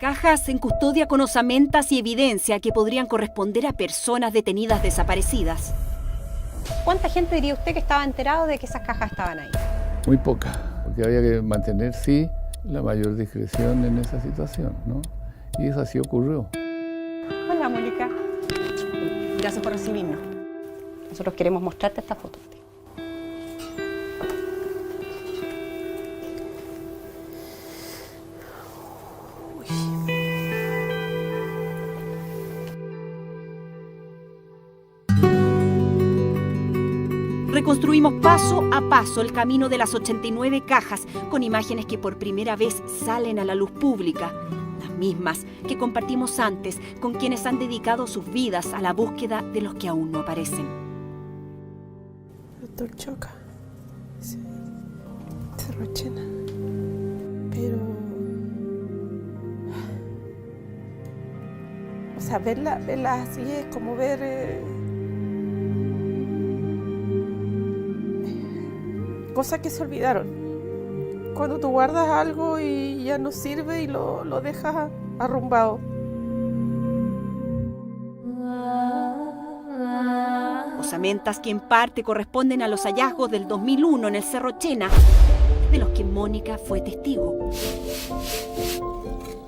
Cajas en custodia con osamentas y evidencia que podrían corresponder a personas detenidas desaparecidas. ¿Cuánta gente diría usted que estaba enterado de que esas cajas estaban ahí? Muy poca, porque había que mantener, sí, la mayor discreción en esa situación, ¿no? Y eso así ocurrió. Hola, Mónica. Gracias por recibirnos. Nosotros queremos mostrarte esta foto. Reconstruimos paso a paso el camino de las 89 cajas con imágenes que por primera vez salen a la luz pública. Las mismas que compartimos antes con quienes han dedicado sus vidas a la búsqueda de los que aún no aparecen. Doctor Choca, Cerro Chena, pero... O sea, verla así es como ver... cosas que se olvidaron. Cuando tú guardas algo y ya no sirve y lo dejas arrumbado. Osamentas que en parte corresponden a los hallazgos del 2001 en el Cerro Chena, de los que Mónica fue testigo.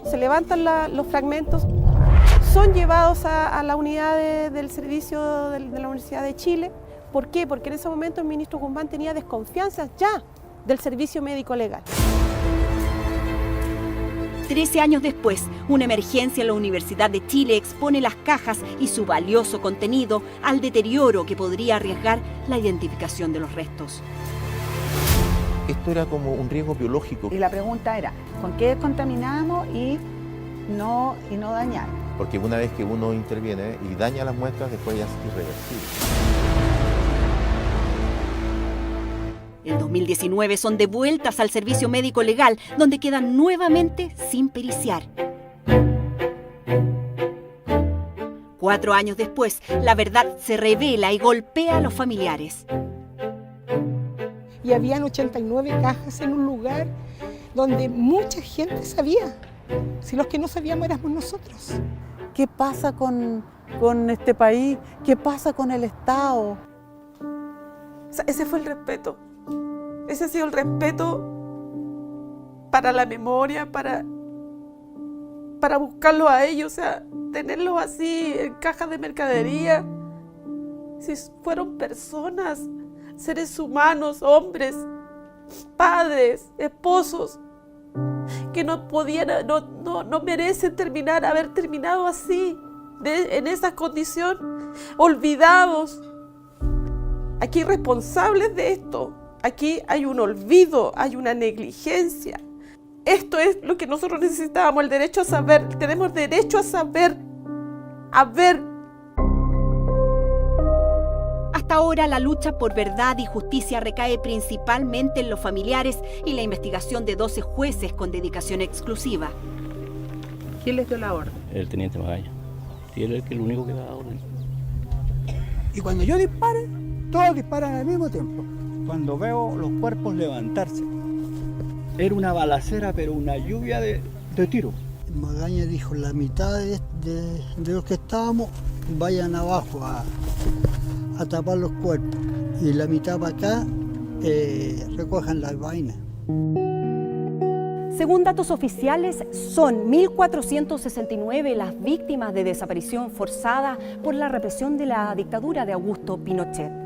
Se levantan los fragmentos, son llevados a la unidad del servicio de la Universidad de Chile. ¿Por qué? Porque en ese momento el ministro Guzmán tenía desconfianza ya del servicio médico legal. 13 años después, una emergencia en la Universidad de Chile expone las cajas y su valioso contenido al deterioro que podría arriesgar la identificación de los restos. Esto era como un riesgo biológico. Y la pregunta era, ¿con qué descontaminamos y no dañar? Porque una vez que uno interviene y daña las muestras, después ya es irreversible. En 2019 son devueltas al servicio médico legal, donde quedan nuevamente sin periciar. 4 años después, la verdad se revela y golpea a los familiares. Y habían 89 cajas en un lugar donde mucha gente sabía. Si los que no sabíamos éramos nosotros. ¿Qué pasa con este país? ¿Qué pasa con el Estado? O sea, ese fue el respeto. Ese ha sido el respeto para la memoria, para buscarlos a ellos, o sea, tenerlos así en cajas de mercadería. Si fueron personas, seres humanos, hombres, padres, esposos, que no merecen haber terminado así, en esa condición, olvidados. Aquí hay responsables de esto. Aquí hay un olvido, hay una negligencia. Esto es lo que nosotros necesitábamos, el derecho a saber. Tenemos derecho a saber, a ver. Hasta ahora la lucha por verdad y justicia recae principalmente en los familiares y la investigación de 12 jueces con dedicación exclusiva. ¿Quién les dio la orden? El teniente Magaña. Y él es el único que da orden. Y cuando yo dispare, todos disparan al mismo tiempo. Cuando veo los cuerpos levantarse, era una balacera, pero una lluvia de tiros. Magaña dijo, la mitad de los que estábamos vayan abajo a tapar los cuerpos. Y la mitad para acá recojan las vainas. Según datos oficiales, son 1.469 las víctimas de desaparición forzada por la represión de la dictadura de Augusto Pinochet.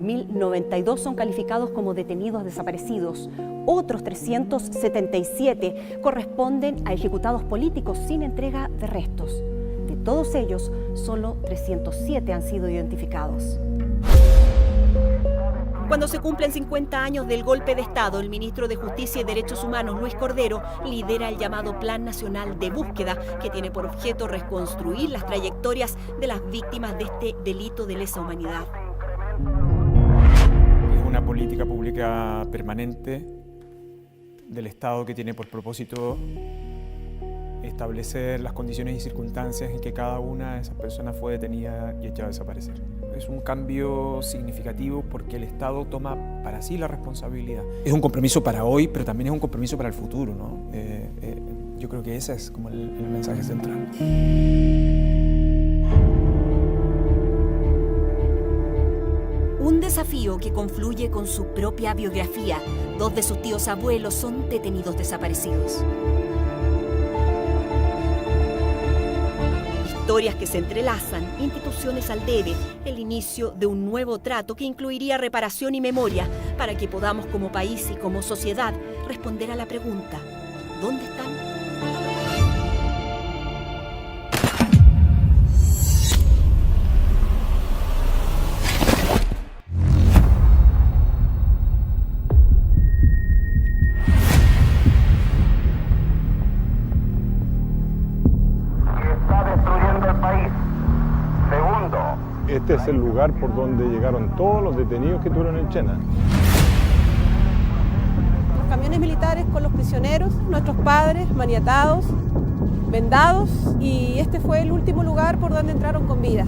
1.092 son calificados como detenidos desaparecidos. Otros 377 corresponden a ejecutados políticos sin entrega de restos. De todos ellos, solo 307 han sido identificados. Cuando se cumplen 50 años del golpe de Estado, el ministro de Justicia y Derechos Humanos, Luis Cordero, lidera el llamado Plan Nacional de Búsqueda, que tiene por objeto reconstruir las trayectorias de las víctimas de este delito de lesa humanidad. Es una política pública permanente del Estado que tiene por propósito establecer las condiciones y circunstancias en que cada una de esas personas fue detenida y echada a desaparecer. Es un cambio significativo porque el Estado toma para sí la responsabilidad. Es un compromiso para hoy, pero también es un compromiso para el futuro, ¿no? Yo creo que ese es como el mensaje central. Un desafío que confluye con su propia biografía. 2 de sus tíos abuelos son detenidos desaparecidos. Historias que se entrelazan, instituciones al debe, el inicio de un nuevo trato que incluiría reparación y memoria para que podamos como país y como sociedad responder a la pregunta: ¿dónde están? Este es el lugar por donde llegaron todos los detenidos que tuvieron en Chena. Los camiones militares con los prisioneros, nuestros padres maniatados, vendados, y este fue el último lugar por donde entraron con vida.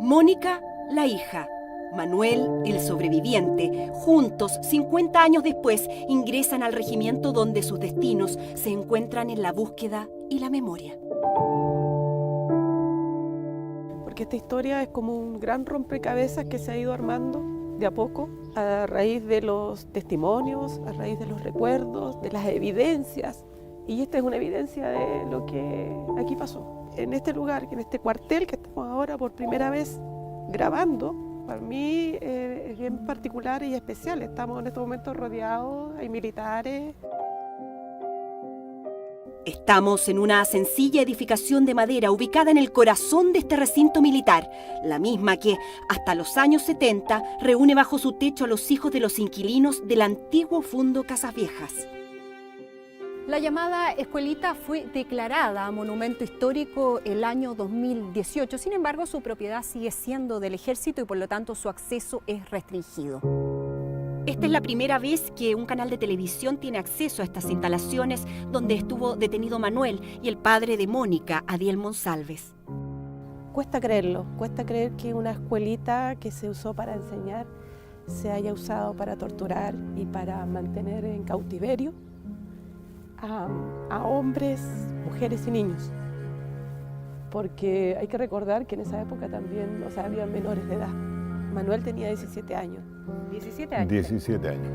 Mónica, la hija. Manuel, el sobreviviente, juntos, 50 años después, ingresan al regimiento donde sus destinos se encuentran en la búsqueda y la memoria. Porque esta historia es como un gran rompecabezas que se ha ido armando de a poco, a raíz de los testimonios, a raíz de los recuerdos, de las evidencias. Y esta es una evidencia de lo que aquí pasó. En este lugar, en este cuartel que estamos ahora por primera vez grabando, para mí es bien particular y especial. Estamos en este momento rodeados, hay militares. Estamos en una sencilla edificación de madera ubicada en el corazón de este recinto militar, la misma que, hasta los años 70, reúne bajo su techo a los hijos de los inquilinos del antiguo Fundo Casas Viejas. La llamada escuelita fue declarada monumento histórico el año 2018, sin embargo su propiedad sigue siendo del ejército y por lo tanto su acceso es restringido. Esta es la primera vez que un canal de televisión tiene acceso a estas instalaciones donde estuvo detenido Manuel y el padre de Mónica, Adiel Monsalves. Cuesta creerlo, cuesta creer que una escuelita que se usó para enseñar se haya usado para torturar y para mantener en cautiverio a hombres, mujeres y niños. Porque hay que recordar que en esa época también, o sea, había menores de edad. Manuel tenía 17 años. 17 años. 17 años.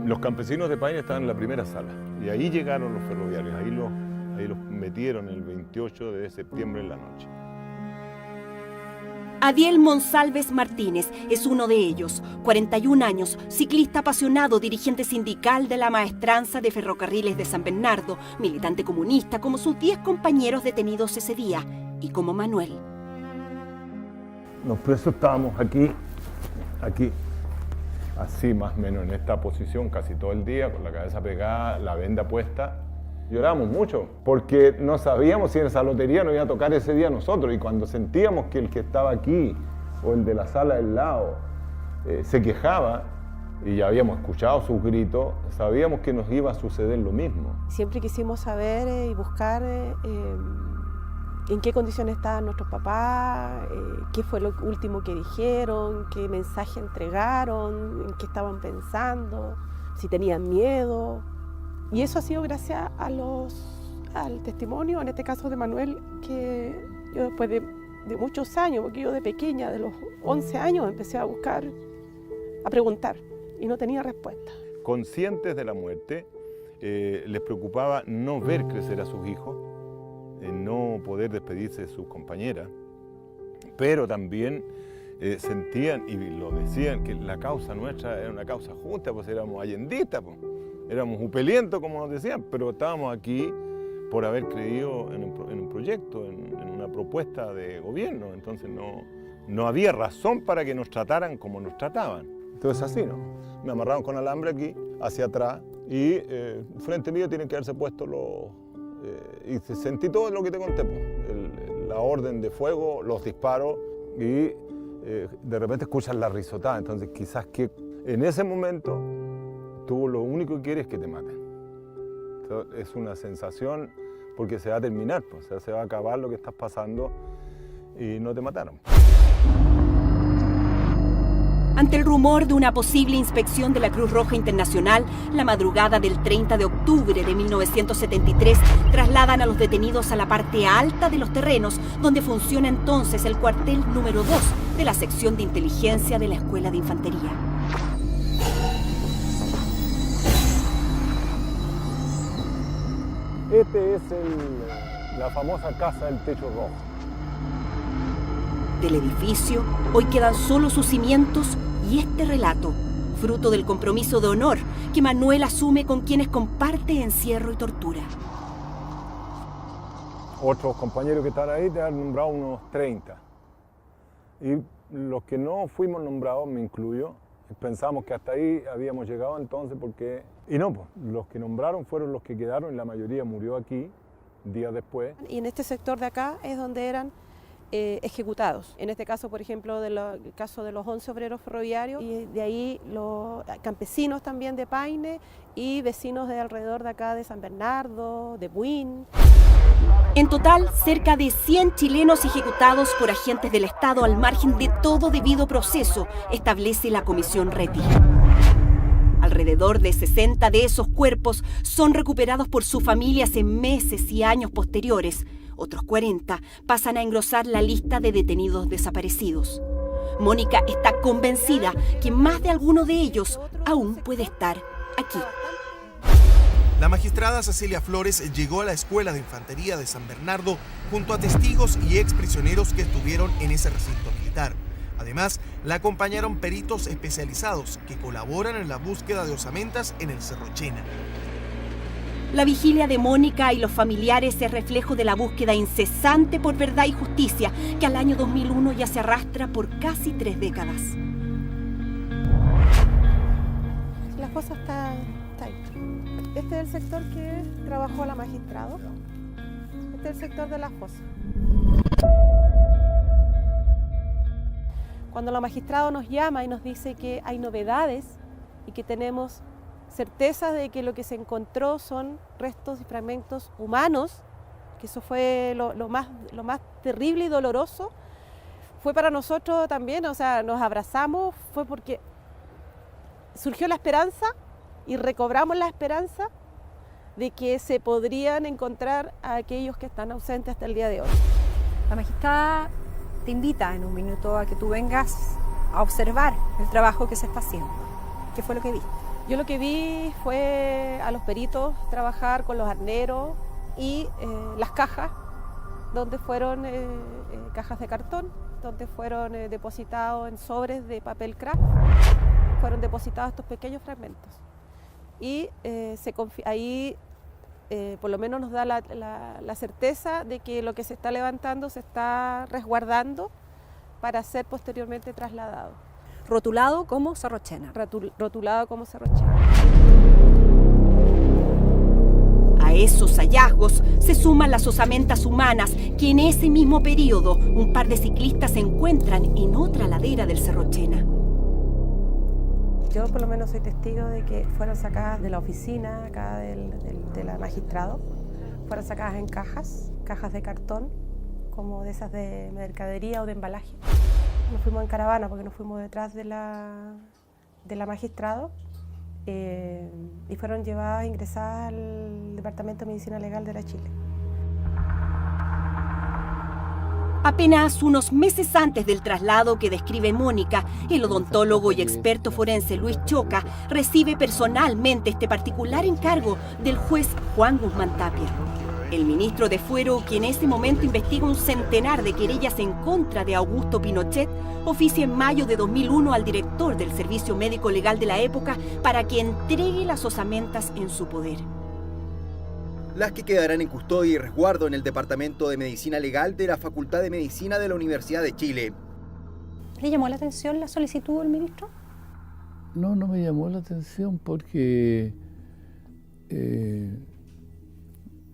Los campesinos de Paine estaban en la primera sala y ahí llegaron los ferroviarios, ahí los metieron el 28 de septiembre en la noche. Adiel Monsalves Martínez es uno de ellos, 41 años, ciclista apasionado, dirigente sindical de la Maestranza de Ferrocarriles de San Bernardo, militante comunista como sus 10 compañeros detenidos ese día, y como Manuel. Los presos estábamos aquí, así más o menos en esta posición casi todo el día, con la cabeza pegada, la venda puesta. Lloramos mucho, porque no sabíamos si en esa lotería nos iba a tocar ese día a nosotros, y cuando sentíamos que el que estaba aquí o el de la sala del lado se quejaba, y ya habíamos escuchado sus gritos, sabíamos que nos iba a suceder lo mismo. Siempre quisimos saber y buscar en qué condiciones estaban nuestros papás, qué fue lo último que dijeron, qué mensaje entregaron, en qué estaban pensando, si tenían miedo. Y eso ha sido gracias al testimonio, en este caso de Manuel, que yo después de muchos años, porque yo de pequeña, de los 11 años, empecé a buscar, a preguntar, y no tenía respuesta. Conscientes de la muerte, les preocupaba no ver crecer a sus hijos, no poder despedirse de sus compañeras, pero también sentían y lo decían que la causa nuestra era una causa justa, pues éramos allendistas, pues. Éramos upelientos, como nos decían, pero estábamos aquí por haber creído en un proyecto, en una propuesta de gobierno. Entonces no había razón para que nos trataran como nos trataban. Entonces así, ¿no? Me amarraron con alambre aquí, hacia atrás, y frente mío tienen que haberse puesto y sentí todo lo que te conté, pues. La orden de fuego, los disparos, y de repente escuchas la risotada. Entonces quizás que en ese momento tú lo único que quieres es que te maten. Entonces, es una sensación porque se va a terminar, pues, o sea, se va a acabar lo que estás pasando y no te mataron. Ante el rumor de una posible inspección de la Cruz Roja Internacional, la madrugada del 30 de octubre de 1973 trasladan a los detenidos a la parte alta de los terrenos, donde funciona entonces el cuartel número 2 de la sección de inteligencia de la Escuela de Infantería. Este es la famosa Casa del Techo Rojo. Del edificio, hoy quedan solo sus cimientos y este relato, fruto del compromiso de honor que Manuel asume con quienes comparte encierro y tortura. Otros compañeros que están ahí te han nombrado unos 30. Y los que no fuimos nombrados, me incluyo, pensamos que hasta ahí habíamos llegado entonces porque... Y no, pues, los que nombraron fueron los que quedaron y la mayoría murió aquí días después. Y en este sector de acá es donde eran ejecutados. En este caso, por ejemplo, el caso de los 11 obreros ferroviarios, y de ahí los campesinos también de Paine y vecinos de alrededor de acá de San Bernardo, de Buin. En total, cerca de 100 chilenos ejecutados por agentes del Estado al margen de todo debido proceso, establece la Comisión Reti. Alrededor de 60 de esos cuerpos son recuperados por sus familias en meses y años posteriores. Otros 40 pasan a engrosar la lista de detenidos desaparecidos. Mónica está convencida que más de alguno de ellos aún puede estar aquí. La magistrada Cecilia Flores llegó a la Escuela de Infantería de San Bernardo junto a testigos y exprisioneros que estuvieron en ese recinto militar. Además, la acompañaron peritos especializados que colaboran en la búsqueda de osamentas en el Cerro Chena. La vigilia de Mónica y los familiares es reflejo de la búsqueda incesante por verdad y justicia que al año 2001 ya se arrastra por casi 3 décadas. La fosa está ahí. Este es el sector que trabajó la magistrada. Este es el sector de la fosa. Cuando la magistrada nos llama y nos dice que hay novedades y que tenemos certeza de que lo que se encontró son restos y fragmentos humanos, que eso fue lo más terrible y doloroso, fue para nosotros también, o sea, nos abrazamos, fue porque surgió la esperanza y recobramos la esperanza de que se podrían encontrar a aquellos que están ausentes hasta el día de hoy. La magistrada te invita en un minuto a que tú vengas a observar el trabajo que se está haciendo. ¿Qué fue lo que viste? Yo lo que vi fue a los peritos trabajar con los arneros y las cajas, donde fueron cajas de cartón, donde fueron depositados en sobres de papel craft, fueron depositados estos pequeños fragmentos. Y ahí por lo menos nos da la certeza de que lo que se está levantando se está resguardando para ser posteriormente trasladado. Rotulado como Cerro Chena. Rotulado como Cerro Chena. A esos hallazgos se suman las osamentas humanas que en ese mismo periodo un par de ciclistas se encuentran en otra ladera del Cerro Chena. Yo por lo menos soy testigo de que fueron sacadas de la oficina acá de la magistrado, fueron sacadas en cajas de cartón, como de esas de mercadería o de embalaje. Nos fuimos en caravana porque nos fuimos detrás de la magistrado y fueron llevadas, ingresadas al Departamento de Medicina Legal de la Chile. Apenas unos meses antes del traslado que describe Mónica, el odontólogo y experto forense Luis Choca recibe personalmente este particular encargo del juez Juan Guzmán Tapia. El ministro de Fuero, que en ese momento investiga un centenar de querellas en contra de Augusto Pinochet, oficia en mayo de 2001 al director del Servicio Médico Legal de la época para que entregue las osamentas en su poder. Las que quedarán en custodia y resguardo en el Departamento de Medicina Legal de la Facultad de Medicina de la Universidad de Chile. ¿Le llamó la atención la solicitud del ministro? No me llamó la atención porque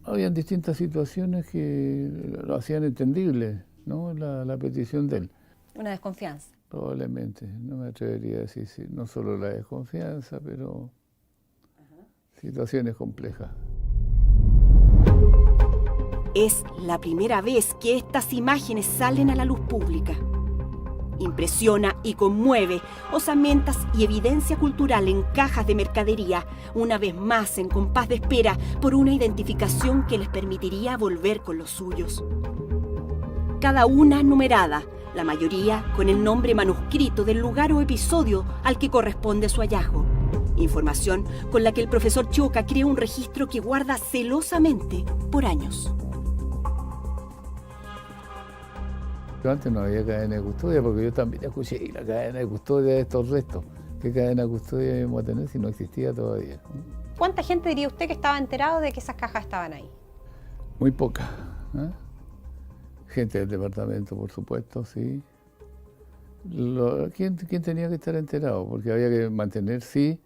habían distintas situaciones que lo hacían entendible, ¿no? La petición de él. Una desconfianza. Probablemente, no me atrevería a decir sí, no solo la desconfianza, pero situaciones complejas. Es la primera vez que estas imágenes salen a la luz pública. Impresiona y conmueve osamentas y evidencia cultural en cajas de mercadería, una vez más en compás de espera por una identificación que les permitiría volver con los suyos. Cada una numerada, la mayoría con el nombre manuscrito del lugar o episodio al que corresponde su hallazgo. Información con la que el profesor Choca crea un registro que guarda celosamente por años. Antes no había cadena de custodia, porque yo también escuché la cadena de custodia de estos restos. ¿Qué cadena de custodia íbamos a tener si no existía todavía? ¿Cuánta gente diría usted que estaba enterado de que esas cajas estaban ahí? Muy poca. ¿Eh? Gente del departamento, por supuesto, sí. ¿Quién tenía que estar enterado? Porque había que mantener, sí,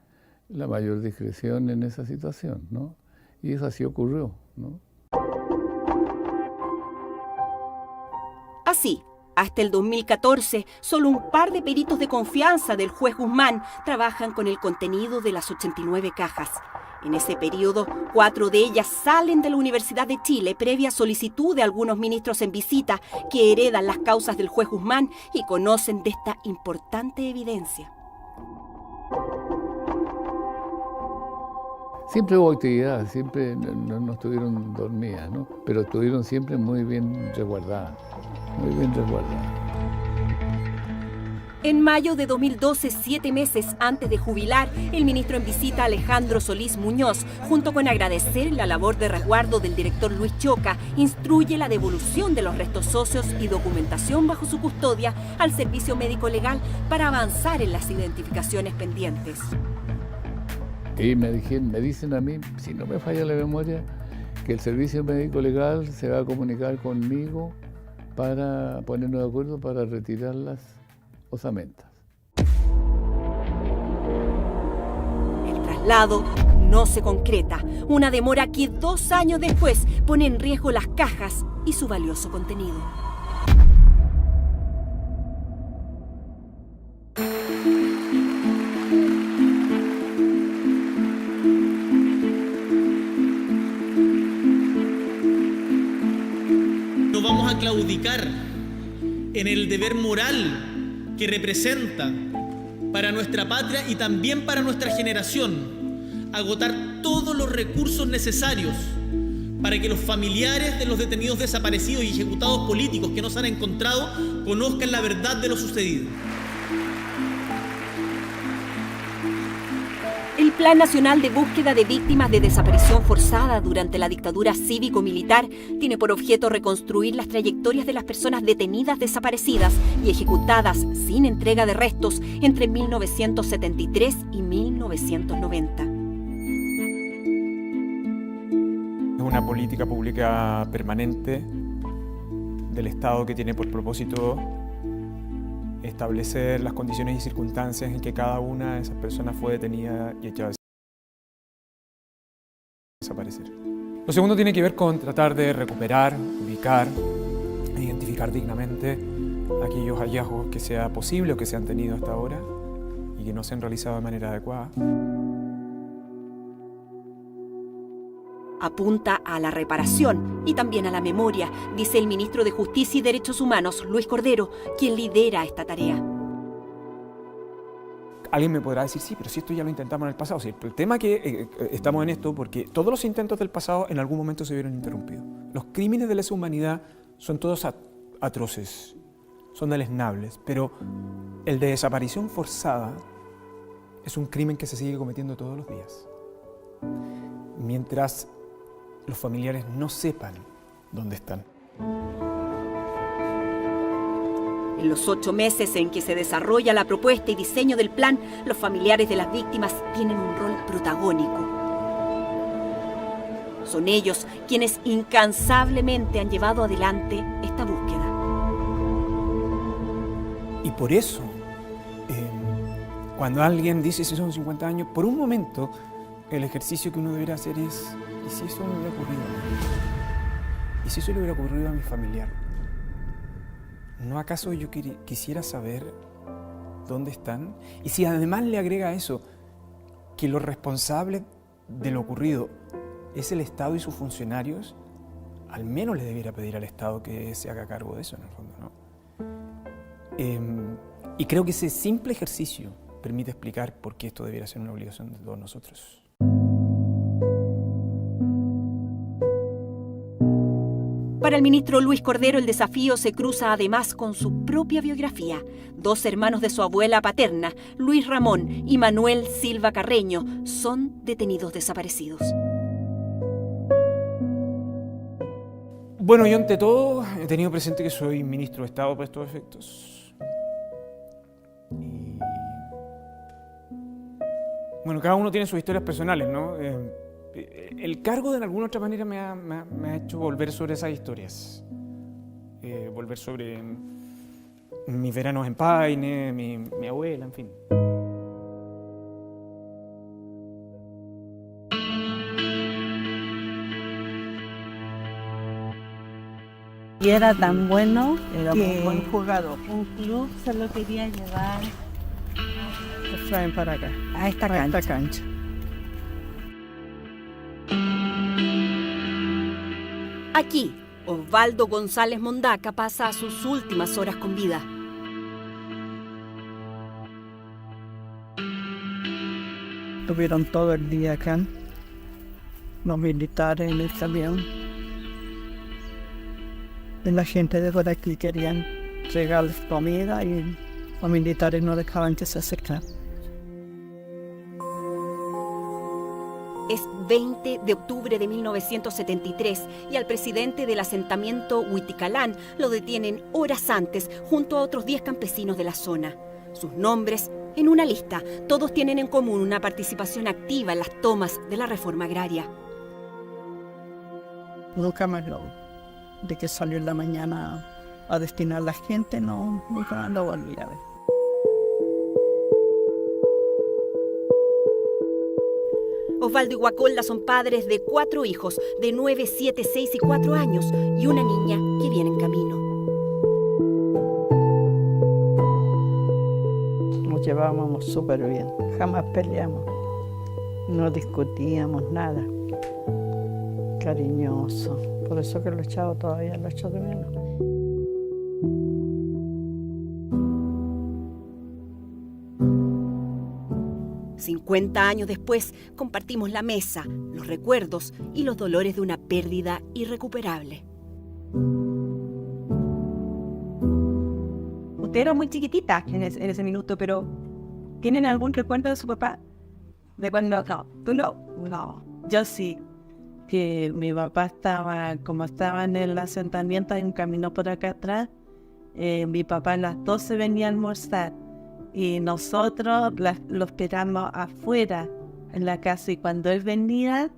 la mayor discreción en esa situación, ¿no? Y eso así ocurrió, ¿no? Así, hasta el 2014, solo un par de peritos de confianza del juez Guzmán trabajan con el contenido de las 89 cajas. En ese periodo, 4 de ellas salen de la Universidad de Chile previa solicitud de algunos ministros en visita que heredan las causas del juez Guzmán y conocen de esta importante evidencia. Siempre hubo actividad, siempre no estuvieron dormidas, ¿no? Pero estuvieron siempre muy bien resguardadas, muy bien resguardadas. En mayo de 2012, 7 meses antes de jubilar, el ministro en visita Alejandro Solís Muñoz, junto con agradecer la labor de resguardo del director Luis Choca, instruye la devolución de los restos óseos y documentación bajo su custodia al Servicio Médico Legal para avanzar en las identificaciones pendientes. Y me dicen a mí, si no me falla la memoria, que el Servicio Médico Legal se va a comunicar conmigo para ponernos de acuerdo para retirar las osamentas. El traslado no se concreta, una demora que 2 años después pone en riesgo las cajas y su valioso contenido. No vamos a claudicar en el deber moral que representa para nuestra patria y también para nuestra generación, agotar todos los recursos necesarios para que los familiares de los detenidos desaparecidos y ejecutados políticos que no se han encontrado conozcan la verdad de lo sucedido. El Plan Nacional de Búsqueda de Víctimas de Desaparición Forzada durante la dictadura cívico-militar tiene por objeto reconstruir las trayectorias de las personas detenidas desaparecidas y ejecutadas sin entrega de restos entre 1973 y 1990. Es una política pública permanente del Estado que tiene por propósito establecer las condiciones y circunstancias en que cada una de esas personas fue detenida y echada a desaparecer. Lo segundo tiene que ver con tratar de recuperar, ubicar e identificar dignamente aquellos hallazgos que sea posible o que se han tenido hasta ahora y que no se han realizado de manera adecuada. Apunta a la reparación y también a la memoria, dice el ministro de Justicia y Derechos Humanos, Luis Cordero, quien lidera esta tarea. Alguien me podrá decir, sí, pero si esto ya lo intentamos en el pasado. Sí, el tema es que estamos en esto porque todos los intentos del pasado en algún momento se vieron interrumpidos. Los crímenes de lesa humanidad son todos atroces, son deleznables, pero el de desaparición forzada es un crimen que se sigue cometiendo todos los días. Mientras los familiares no sepan dónde están. En los 8 meses en que se desarrolla la propuesta y diseño del plan, los familiares de las víctimas tienen un rol protagónico. Son ellos quienes incansablemente han llevado adelante esta búsqueda. Y por eso, cuando alguien dice si son 50 años, por un momento el ejercicio que uno debería hacer es: ¿y si eso me hubiera ocurrido a mí? ¿Y si eso le hubiera ocurrido a mi familiar? ¿No acaso yo quisiera saber dónde están? Y si además le agrega eso, que los responsables de lo ocurrido es el Estado y sus funcionarios, al menos le debiera pedir al Estado que se haga cargo de eso, en el fondo, ¿no? Y creo que ese simple ejercicio permite explicar por qué esto debiera ser una obligación de todos nosotros. Para el ministro Luis Cordero, el desafío se cruza además con su propia biografía. 2 hermanos de su abuela paterna, Luis Ramón y Manuel Silva Carreño, son detenidos desaparecidos. Bueno, yo ante todo he tenido presente que soy ministro de Estado para estos efectos. Y... bueno, cada uno tiene sus historias personales, ¿no? El cargo de alguna otra manera me ha hecho volver sobre esas historias. Volver sobre mis veranos en Paine, mi abuela, en fin. Y era tan bueno, era que un buen jugador. Un club se lo quería llevar Lo traen para acá, a esta cancha. Aquí, Osvaldo González Mondaca pasa sus últimas horas con vida. Estuvieron todo el día acá, los militares en el camión. Y la gente de por aquí querían regalarles comida y los militares no dejaban que se acercaran. Es 20 de octubre de 1973 y al presidente del asentamiento Huiticalán lo detienen horas antes junto a otros 10 campesinos de la zona. Sus nombres en una lista. Todos tienen en común una participación activa en las tomas de la reforma agraria. Nunca más de que salió en la mañana a destinar a la gente, nunca lo volví a ver. Osvaldo y Guacolda son padres de 4 hijos de 9, 7, 6 y 4 años y una niña que viene en camino. Nos llevábamos súper bien, jamás peleamos, no discutíamos nada. Cariñoso, por eso que lo echaba todavía, lo echo de menos. $50 años después, compartimos la mesa, los recuerdos y los dolores de una pérdida irrecuperable. Usted era muy chiquitita en ese minuto, pero ¿tienen algún recuerdo de su papá? ¿De cuando? No, tú no. No, yo sí. Que mi papá como estaba en el asentamiento, hay un camino por acá atrás, mi papá a las 12 venía a almorzar y nosotros lo esperamos afuera en la casa y cuando él venía,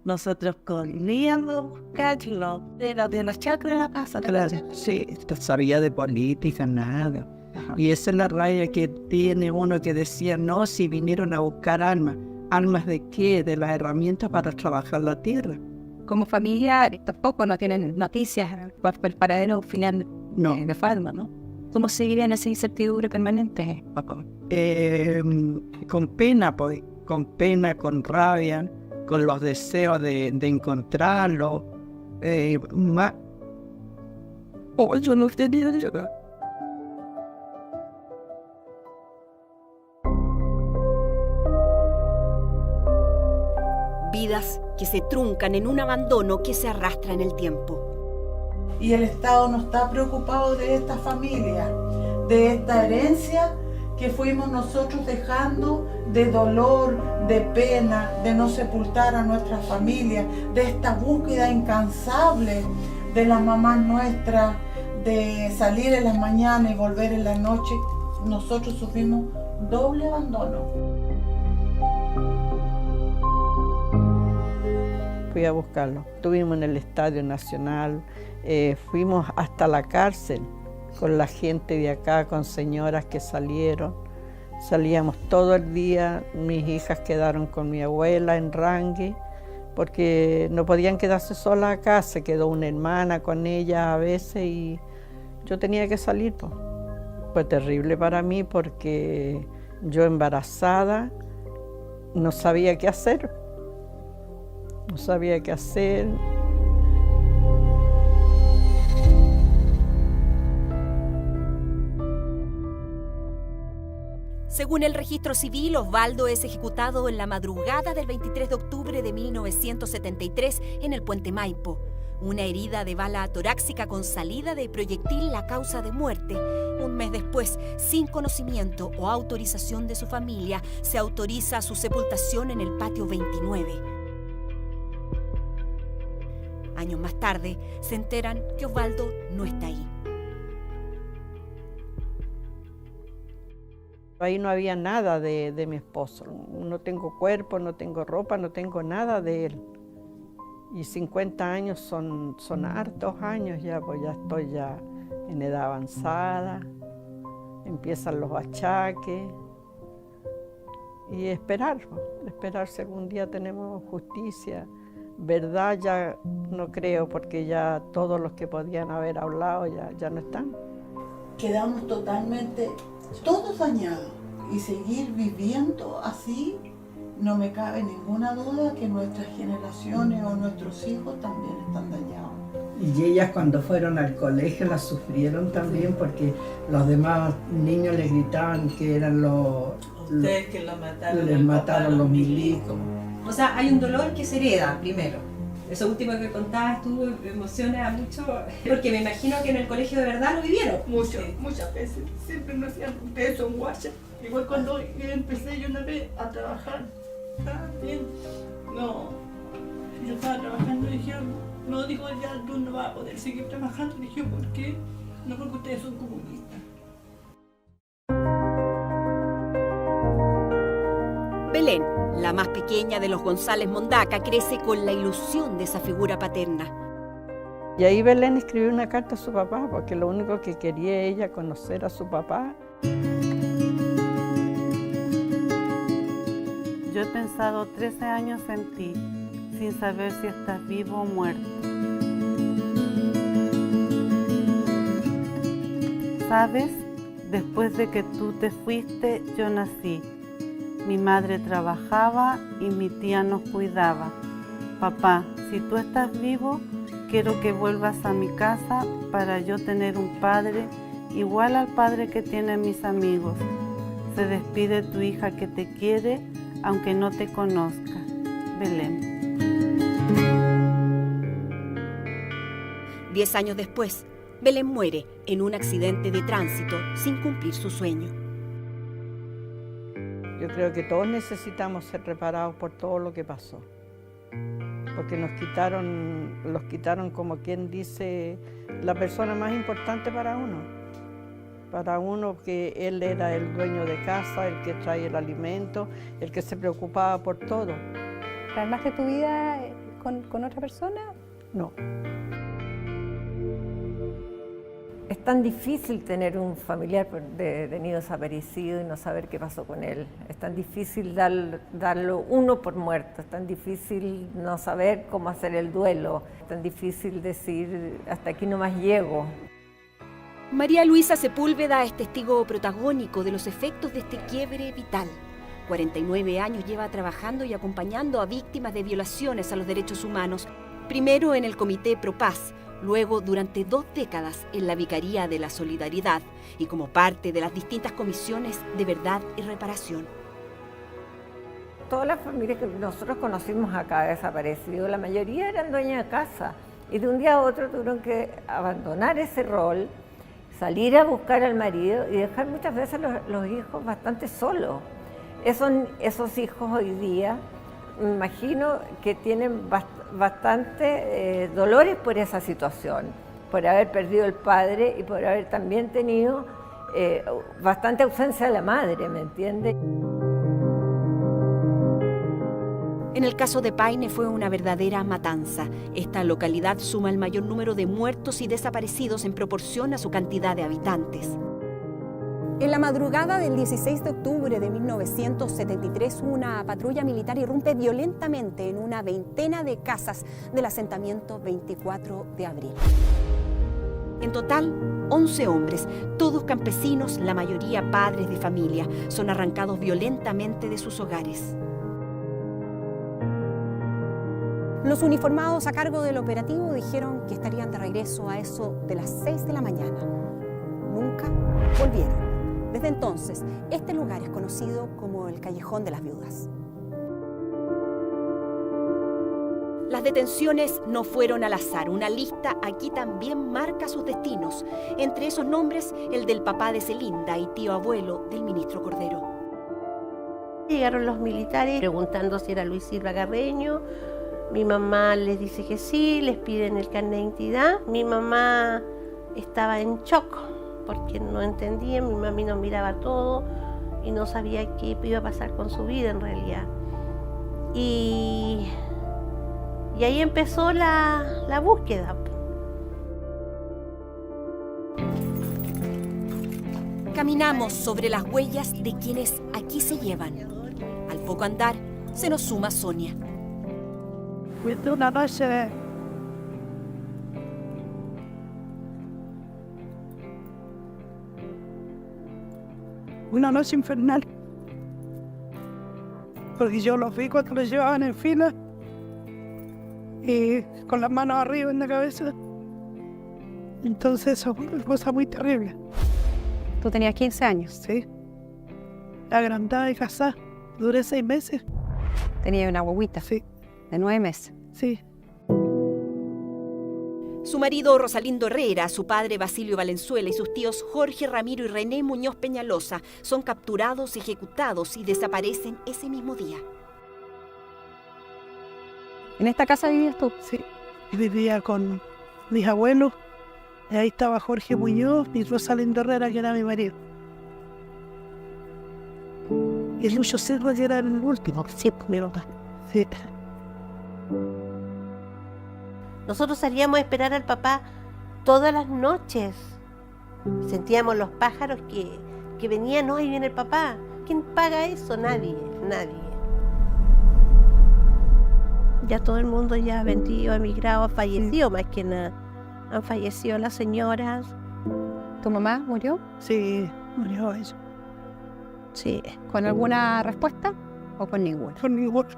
nosotros corríamos a buscarlo de las chacras de la casa. Claro, sí, no sabía de política, nada. Y esa es la raya que tiene uno que decía, no, si vinieron a buscar armas. ¿Armas de qué? De las herramientas para trabajar la tierra. Como familia tampoco no tienen noticias para el paradero final de Falma, ¿no? ¿Cómo seguirían esa incertidumbre permanente, papá? Con pena, pues, con rabia, con los deseos de encontrarlo. Yo no tenía nada. Vidas que se truncan en un abandono que se arrastra en el tiempo. Y el Estado no está preocupado de esta familia, de esta herencia que fuimos nosotros dejando de dolor, de pena, de no sepultar a nuestra familia, de esta búsqueda incansable de las mamás nuestras, de salir en las mañanas y volver en la noche. Nosotros sufrimos doble abandono. Fui a buscarlo. Estuvimos en el Estadio Nacional, fuimos hasta la cárcel con la gente de acá, con señoras que salieron. Salíamos todo el día, mis hijas quedaron con mi abuela en Rangui, porque no podían quedarse solas acá, se quedó una hermana con ella a veces y yo tenía que salir. Pues. Fue terrible para mí porque yo embarazada no sabía qué hacer. No sabía qué hacer. Según el registro civil, Osvaldo es ejecutado en la madrugada del 23 de octubre de 1973 en el Puente Maipo. Una herida de bala torácica con salida de proyectil la causa de muerte. Un mes después, sin conocimiento o autorización de su familia, se autoriza su sepultación en el patio 29. Años más tarde, se enteran que Osvaldo no está ahí. Ahí no había nada de mi esposo. No tengo cuerpo, no tengo ropa, no tengo nada de él. Y 50 años son hartos años ya, pues ya estoy ya en edad avanzada. Empiezan los achaques. Y esperar si algún día tenemos justicia. Verdad ya no creo, porque ya todos los que podían haber hablado ya no están. Quedamos totalmente todos dañados, y seguir viviendo así, no me cabe ninguna duda que nuestras generaciones o nuestros hijos también están dañados. Y ellas cuando fueron al colegio las sufrieron también, porque los demás niños les gritaban que eran Ustedes que lo mataron, les mataron los milicos. O sea, hay un dolor que se hereda primero. Eso último que contabas tú me emociona mucho, porque me imagino que en el colegio de verdad lo vivieron. Muchas veces, siempre nos hacían ustedes son guachas. Igual cuando empecé yo una vez a trabajar, bien, no, yo estaba trabajando y dijeron, no, digo, ya tú no vas a poder seguir trabajando. Dije, ¿por qué? No, porque ustedes son comunistas. Belén, la más pequeña de los González Mondaca, crece con la ilusión de esa figura paterna. Y ahí Belén escribió una carta a su papá, porque lo único que quería ella conocer a su papá. Yo he pensado 13 años en ti, sin saber si estás vivo o muerto. ¿Sabes? Después de que tú te fuiste, yo nací. Mi madre trabajaba y mi tía nos cuidaba. Papá, si tú estás vivo, quiero que vuelvas a mi casa para yo tener un padre igual al padre que tienen mis amigos. Se despide tu hija que te quiere, aunque no te conozca. Belén. 10 años después, Belén muere en un accidente de tránsito sin cumplir su sueño. Yo creo que todos necesitamos ser reparados por todo lo que pasó. Porque los quitaron como quien dice, la persona más importante para uno. Para uno, que él era el dueño de casa, el que traía el alimento, el que se preocupaba por todo. ¿Además de tu vida con otra persona? No. Es tan difícil tener un familiar detenido desaparecido y no saber qué pasó con él. Es tan difícil darlo uno por muerto, es tan difícil no saber cómo hacer el duelo, es tan difícil decir hasta aquí nomás llego. María Luisa Sepúlveda es testigo protagónico de los efectos de este quiebre vital. 49 años lleva trabajando y acompañando a víctimas de violaciones a los derechos humanos, primero en el Comité Pro Paz, luego durante 2 décadas en la Vicaría de la Solidaridad y como parte de las distintas comisiones de verdad y reparación. Todas las familias que nosotros conocimos acá desaparecidos, la mayoría eran dueñas de casa y de un día a otro tuvieron que abandonar ese rol, salir a buscar al marido y dejar muchas veces los hijos bastante solos. Esos hijos hoy día, me imagino que tienen bastante dolores por esa situación, por haber perdido el padre y por haber también tenido bastante ausencia de la madre, ¿me entiende? En el caso de Paine fue una verdadera matanza. Esta localidad suma el mayor número de muertos y desaparecidos en proporción a su cantidad de habitantes. En la madrugada del 16 de octubre de 1973, una patrulla militar irrumpe violentamente en una veintena de casas del asentamiento 24 de abril. En total, 11 hombres, todos campesinos, la mayoría padres de familia, son arrancados violentamente de sus hogares. Los uniformados a cargo del operativo dijeron que estarían de regreso a eso de las 6 de la mañana. Nunca volvieron. Desde entonces, este lugar es conocido como el Callejón de las Viudas. Las detenciones no fueron al azar. Una lista aquí también marca sus destinos. Entre esos nombres, el del papá de Celinda y tío abuelo del ministro Cordero. Llegaron los militares preguntando si era Luis Silva Carreño. Mi mamá les dice que sí, les piden el carnet de identidad. Mi mamá estaba en shock porque no entendía, mi mami nos miraba todo y no sabía qué iba a pasar con su vida en realidad. Y ahí empezó la búsqueda. Caminamos sobre las huellas de quienes aquí se llevan. Al poco andar, se nos suma Sonia. Fue una noche infernal. Porque yo los vi cuando los llevaban en fila y con las manos arriba en la cabeza. Entonces eso fue una cosa muy terrible. ¿Tú tenías 15 años? Sí. Agrandada y casada. Duré 6 meses. ¿Tenía una guaguita? Sí. ¿De 9 meses? Sí. Su marido Rosalindo Herrera, su padre Basilio Valenzuela y sus tíos Jorge, Ramiro y René Muñoz Peñalosa son capturados, ejecutados y desaparecen ese mismo día. ¿En esta casa vivías tú? Sí. Vivía con mis abuelos. Y ahí estaba Jorge Muñoz y Rosalindo Herrera, que era mi marido. Y Lucho Serra, que era el último. Sí, mi papá. Sí. Nosotros salíamos a esperar al papá todas las noches. Sentíamos los pájaros que venían, no, ahí viene el papá. ¿Quién paga eso? Nadie. Ya todo el mundo ya ha vendido, emigrado, ha fallecido más que nada. Han fallecido las señoras. ¿Tu mamá murió? Sí, murió ella. Sí. ¿Con alguna respuesta o con ninguna? Con ninguna.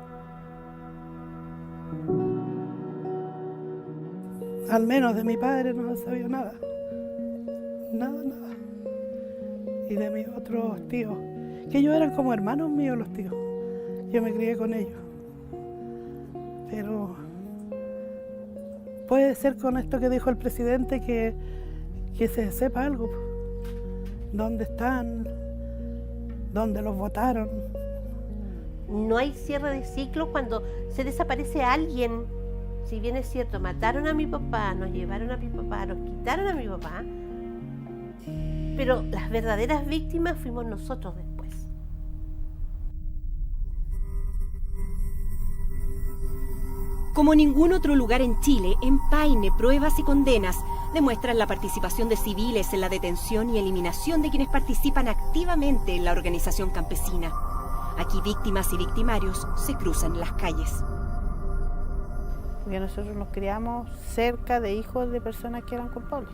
Al menos de mi padre no sabía nada. Nada. Y de mis otros tíos, que ellos eran como hermanos míos los tíos. Yo me crié con ellos. Pero puede ser con esto que dijo el presidente que se sepa algo. ¿Dónde están? ¿Dónde los votaron? No hay cierre de ciclo cuando se desaparece alguien. Si bien es cierto, mataron a mi papá, nos llevaron a mi papá, nos quitaron a mi papá, pero las verdaderas víctimas fuimos nosotros después. Como ningún otro lugar en Chile, en Paine, pruebas y condenas demuestran la participación de civiles en la detención y eliminación de quienes participan activamente en la organización campesina. Aquí víctimas y victimarios se cruzan en las calles. Porque nosotros nos criamos cerca de hijos de personas que eran culpables.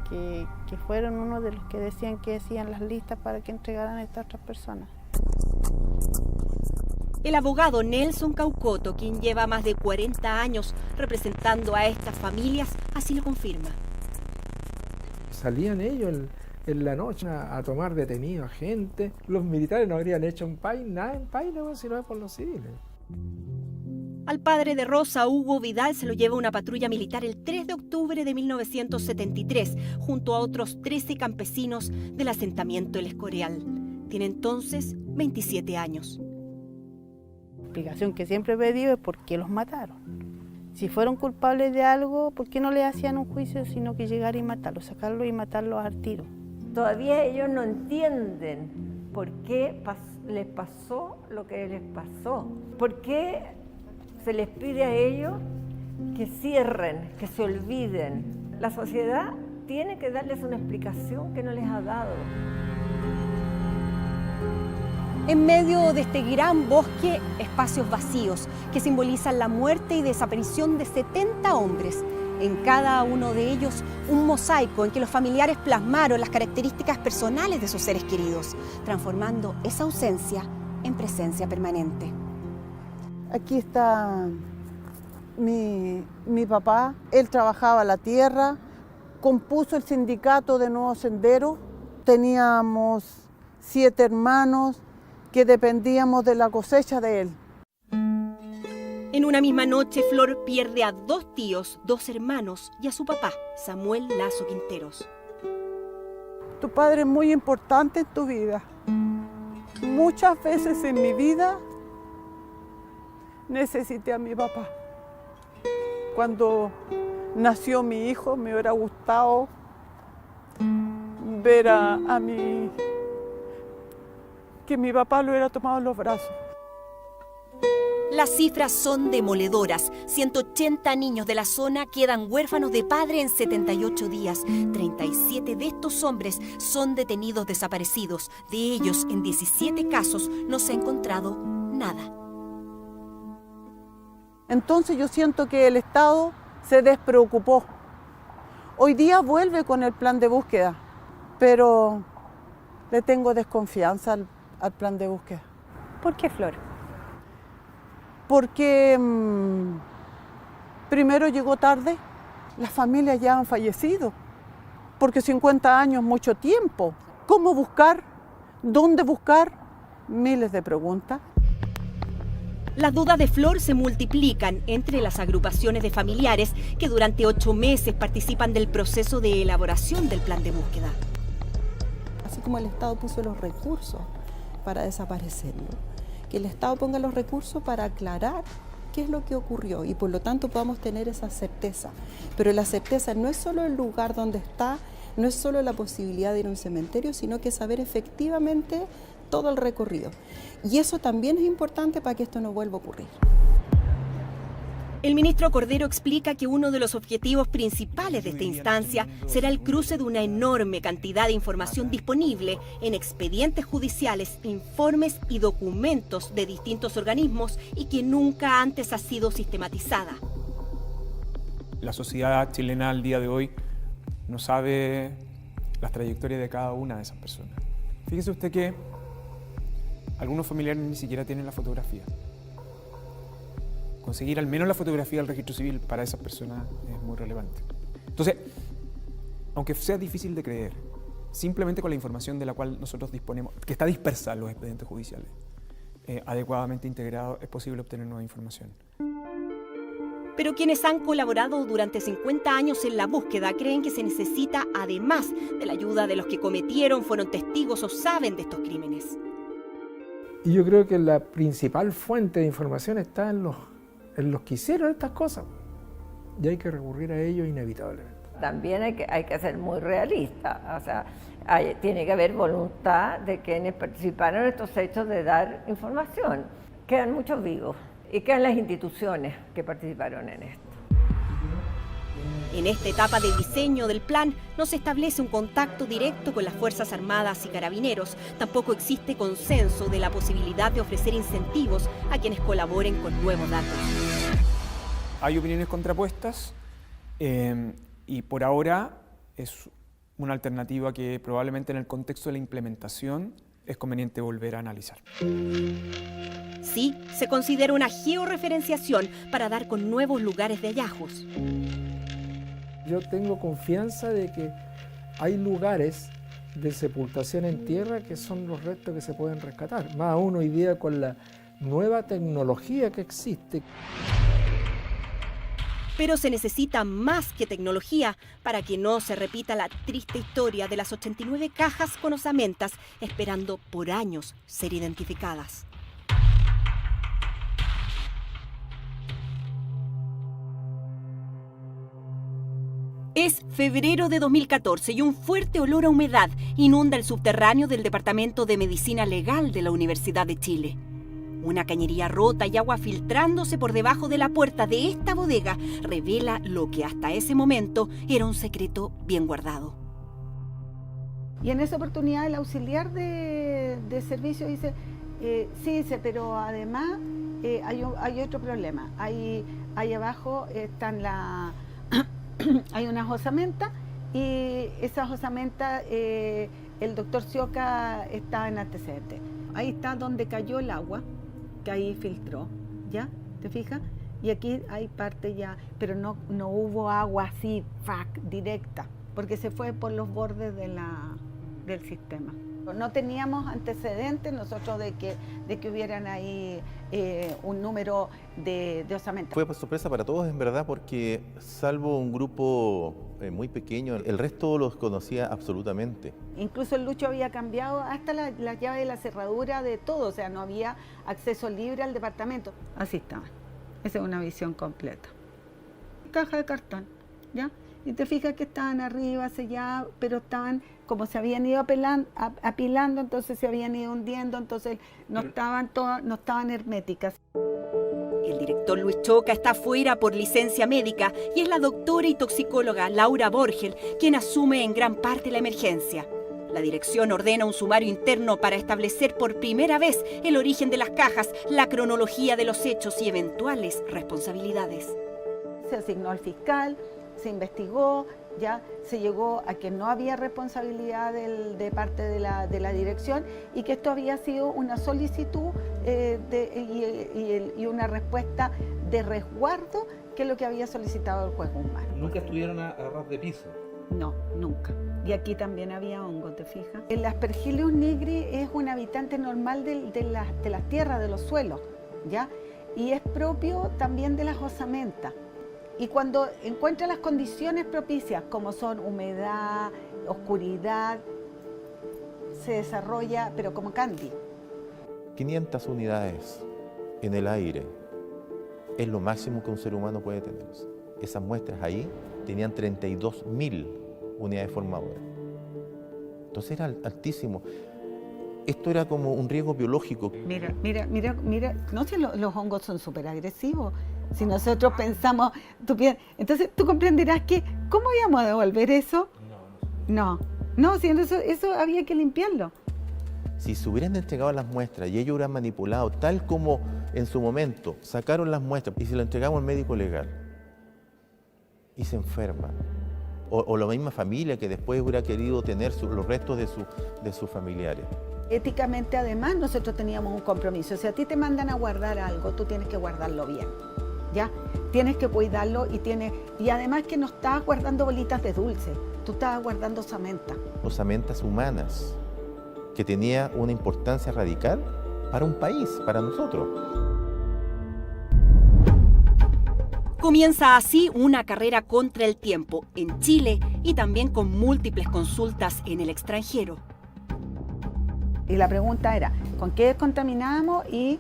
Que fueron uno de los que decían que hacían las listas para que entregaran a estas otras personas. El abogado Nelson Caucoto, quien lleva más de 40 años representando a estas familias, así lo confirma. Salían ellos en la noche a tomar detenidos a gente. Los militares no habrían hecho nada en Paine, si no es por los civiles. Al padre de Rosa, Hugo Vidal, se lo lleva una patrulla militar el 3 de octubre de 1973, junto a otros 13 campesinos del asentamiento El Escorial. Tiene entonces 27 años. La explicación que siempre he pedido es por qué los mataron. Si fueron culpables de algo, ¿por qué no le hacían un juicio, sino que llegar y matarlos, sacarlos y matarlos al tiro? Todavía ellos no entienden por qué les pasó lo que les pasó. ¿Por qué se les pide a ellos que cierren, que se olviden? La sociedad tiene que darles una explicación que no les ha dado. En medio de este gran bosque, espacios vacíos que simbolizan la muerte y desaparición de 70 hombres. En cada uno de ellos, un mosaico en que los familiares plasmaron las características personales de sus seres queridos, transformando esa ausencia en presencia permanente. Aquí está mi papá. Él trabajaba la tierra, compuso el sindicato de Nuevo Sendero. Teníamos 7 hermanos que dependíamos de la cosecha de él. En una misma noche, Flor pierde a 2 tíos, 2 hermanos y a su papá, Samuel Lazo Quinteros. Tu padre es muy importante en tu vida. Muchas veces en mi vida necesité a mi papá. Cuando nació mi hijo, me hubiera gustado ver que mi papá lo hubiera tomado en los brazos. Las cifras son demoledoras. 180 niños de la zona quedan huérfanos de padre en 78 días. 37 de estos hombres son detenidos desaparecidos. De ellos, en 17 casos, no se ha encontrado nada. Entonces yo siento que el Estado se despreocupó. Hoy día vuelve con el plan de búsqueda, pero le tengo desconfianza al plan de búsqueda. ¿Por qué, Flor? Porque primero llegó tarde, las familias ya han fallecido, porque 50 años es mucho tiempo. ¿Cómo buscar? ¿Dónde buscar? Miles de preguntas. Las dudas de Flor se multiplican entre las agrupaciones de familiares que durante 8 meses participan del proceso de elaboración del plan de búsqueda. Así como el Estado puso los recursos para desaparecerlo, que el Estado ponga los recursos para aclarar qué es lo que ocurrió y por lo tanto podamos tener esa certeza. Pero la certeza no es solo el lugar donde está, no es solo la posibilidad de ir a un cementerio, sino que saber efectivamente todo el recorrido. Y eso también es importante para que esto no vuelva a ocurrir. El ministro Cordero explica que uno de los objetivos principales de esta instancia será el cruce de una enorme cantidad de información disponible en expedientes judiciales, informes y documentos de distintos organismos y que nunca antes ha sido sistematizada. La sociedad chilena al día de hoy no sabe las trayectorias de cada una de esas personas. Fíjese usted que algunos familiares ni siquiera tienen la fotografía. Conseguir al menos la fotografía del registro civil para esas personas es muy relevante. Entonces, aunque sea difícil de creer, simplemente con la información de la cual nosotros disponemos, que está dispersa en los expedientes judiciales, adecuadamente integrado, es posible obtener nueva información. Pero quienes han colaborado durante 50 años en la búsqueda creen que se necesita, además de la ayuda de los que cometieron, fueron testigos o saben de estos crímenes. Y yo creo que la principal fuente de información está en los que hicieron estas cosas. Y hay que recurrir a ellos inevitablemente. También hay que ser muy realista. O sea, tiene que haber voluntad de quienes participaron en estos hechos de dar información. Quedan muchos vivos y quedan las instituciones que participaron en esto. En esta etapa de diseño del plan no se establece un contacto directo con las Fuerzas Armadas y Carabineros. Tampoco existe consenso de la posibilidad de ofrecer incentivos a quienes colaboren con nuevos datos. Hay opiniones contrapuestas y por ahora es una alternativa que probablemente en el contexto de la implementación es conveniente volver a analizar. Sí, se considera una georreferenciación para dar con nuevos lugares de hallazgos. Yo tengo confianza de que hay lugares de sepultación en tierra que son los restos que se pueden rescatar. Más aún hoy día con la nueva tecnología que existe. Pero se necesita más que tecnología para que no se repita la triste historia de las 89 cajas con osamentas esperando por años ser identificadas. Es febrero de 2014 y un fuerte olor a humedad inunda el subterráneo del Departamento de Medicina Legal de la Universidad de Chile. Una cañería rota y agua filtrándose por debajo de la puerta de esta bodega revela lo que hasta ese momento era un secreto bien guardado. Y en esa oportunidad el auxiliar de servicio dice, sí, dice, pero además hay otro problema. Ahí abajo están hay unas osamentas y esas osamentas el doctor Sioca estaba en antecedentes. Ahí está donde cayó el agua, que ahí filtró, ¿ya? ¿Te fijas? Y aquí hay parte ya, pero no hubo agua así, directa. porque se fue por los bordes del sistema. No teníamos antecedentes nosotros de que hubieran ahí un número de osamentas. Fue sorpresa para todos en verdad, porque salvo un grupo muy pequeño, el resto los conocía absolutamente. Incluso el Lucho había cambiado hasta la llave de la cerradura de todo, o sea, no había acceso libre al departamento. Así estaban. Esa es una visión completa. Caja de cartón, ¿ya? Y te fijas que estaban arriba, selladas, pero estaban, como se habían ido apilando, entonces se habían ido hundiendo, entonces no estaban herméticas. El director Luis Choca está fuera por licencia médica y es la doctora y toxicóloga Laura Borgel quien asume en gran parte la emergencia. La dirección ordena un sumario interno para establecer por primera vez el origen de las cajas, la cronología de los hechos y eventuales responsabilidades. Se asignó al fiscal, se investigó, ya se llegó a que no había responsabilidad de parte de la dirección y que esto había sido una solicitud y una respuesta de resguardo, que es lo que había solicitado el juez Guzmán. ¿Nunca estuvieron a ras de piso? No, nunca. Y aquí también había hongo, ¿te fijas? El Aspergillus nigri es un habitante normal de las tierras, de los suelos, ¿ya? Y es propio también de las osamentas. Y cuando encuentra las condiciones propicias, como son humedad, oscuridad, se desarrolla, pero como candy. 500 unidades en el aire es lo máximo que un ser humano puede tener. Esas muestras ahí tenían 32.000 unidades formadoras. Entonces era altísimo. Esto era como un riesgo biológico. Mira, no sé, los hongos son súper agresivos. Si nosotros pensamos, entonces tú comprenderás que, ¿cómo íbamos a devolver eso? No, si eso había que limpiarlo. Si se hubieran entregado las muestras y ellos hubieran manipulado, tal como en su momento sacaron las muestras y se lo entregamos al médico legal y se enferma, o la misma familia que después hubiera querido tener los restos de sus familiares. Éticamente, además, nosotros teníamos un compromiso. Si a ti te mandan a guardar algo, tú tienes que guardarlo bien. ¿Ya? Tienes que cuidarlo y además que no estabas guardando bolitas de dulce, tú estabas guardando osamentas. Osamentas humanas, que tenía una importancia radical para un país, para nosotros. Comienza así una carrera contra el tiempo en Chile y también con múltiples consultas en el extranjero. Y la pregunta era, ¿con qué descontaminamos y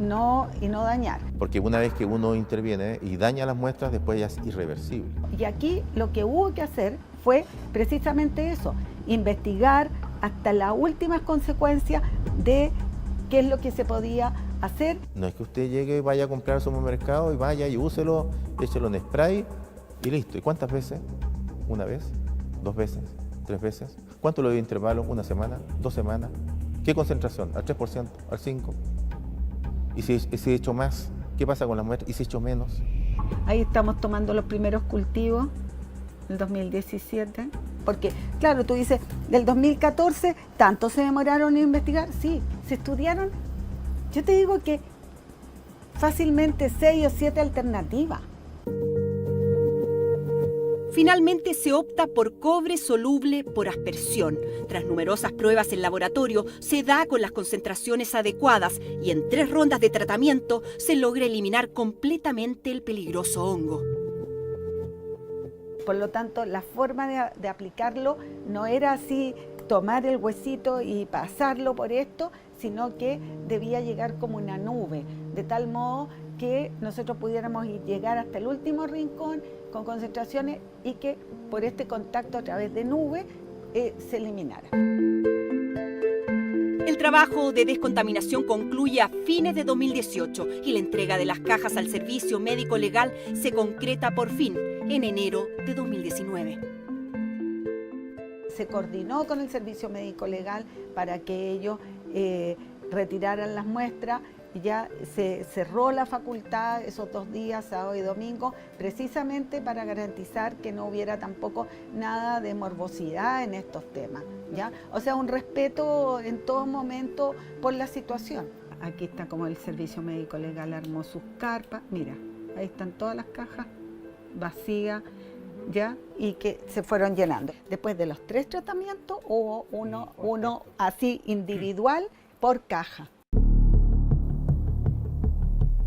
no dañar? Porque una vez que uno interviene y daña las muestras, después ya es irreversible. Y aquí lo que hubo que hacer fue precisamente eso, investigar hasta las últimas consecuencias de qué es lo que se podía hacer. No es que usted llegue y vaya a comprar al supermercado y vaya y úselo, échelo en spray y listo. ¿Y cuántas veces? ¿Una vez? ¿2 veces? ¿3 veces? ¿Cuánto lo dio intervalo? ¿1 semana? ¿2 semanas? ¿Qué concentración? ¿Al 3%? ¿Al 5%? ¿Y si he hecho más? ¿Qué pasa con las muestras? ¿Y si he hecho menos? Ahí estamos tomando los primeros cultivos, el 2017. Porque, claro, tú dices, del 2014, ¿tanto se demoraron en investigar? Sí, se estudiaron. Yo te digo que fácilmente 6 o 7 alternativas. Finalmente se opta por cobre soluble por aspersión. Tras numerosas pruebas en laboratorio, se da con las concentraciones adecuadas y en 3 rondas de tratamiento se logra eliminar completamente el peligroso hongo. Por lo tanto, la forma de aplicarlo no era así, tomar el huesito y pasarlo por esto, sino que debía llegar como una nube, de tal modo que nosotros pudiéramos llegar hasta el último rincón con concentraciones y que por este contacto a través de nube se eliminara. El trabajo de descontaminación concluye a fines de 2018 y la entrega de las cajas al servicio médico legal se concreta por fin en enero de 2019. Se coordinó con el servicio médico legal para que ellos retiraran las muestras. Ya se cerró la facultad esos 2 días, sábado y domingo, precisamente para garantizar que no hubiera tampoco nada de morbosidad en estos temas, ¿ya? O sea, un respeto en todo momento por la situación. Aquí está como el servicio médico legal armó sus carpas. Mira, ahí están todas las cajas vacías. ¿ya? Y que se fueron llenando. Después de los 3 tratamientos hubo uno así individual por caja.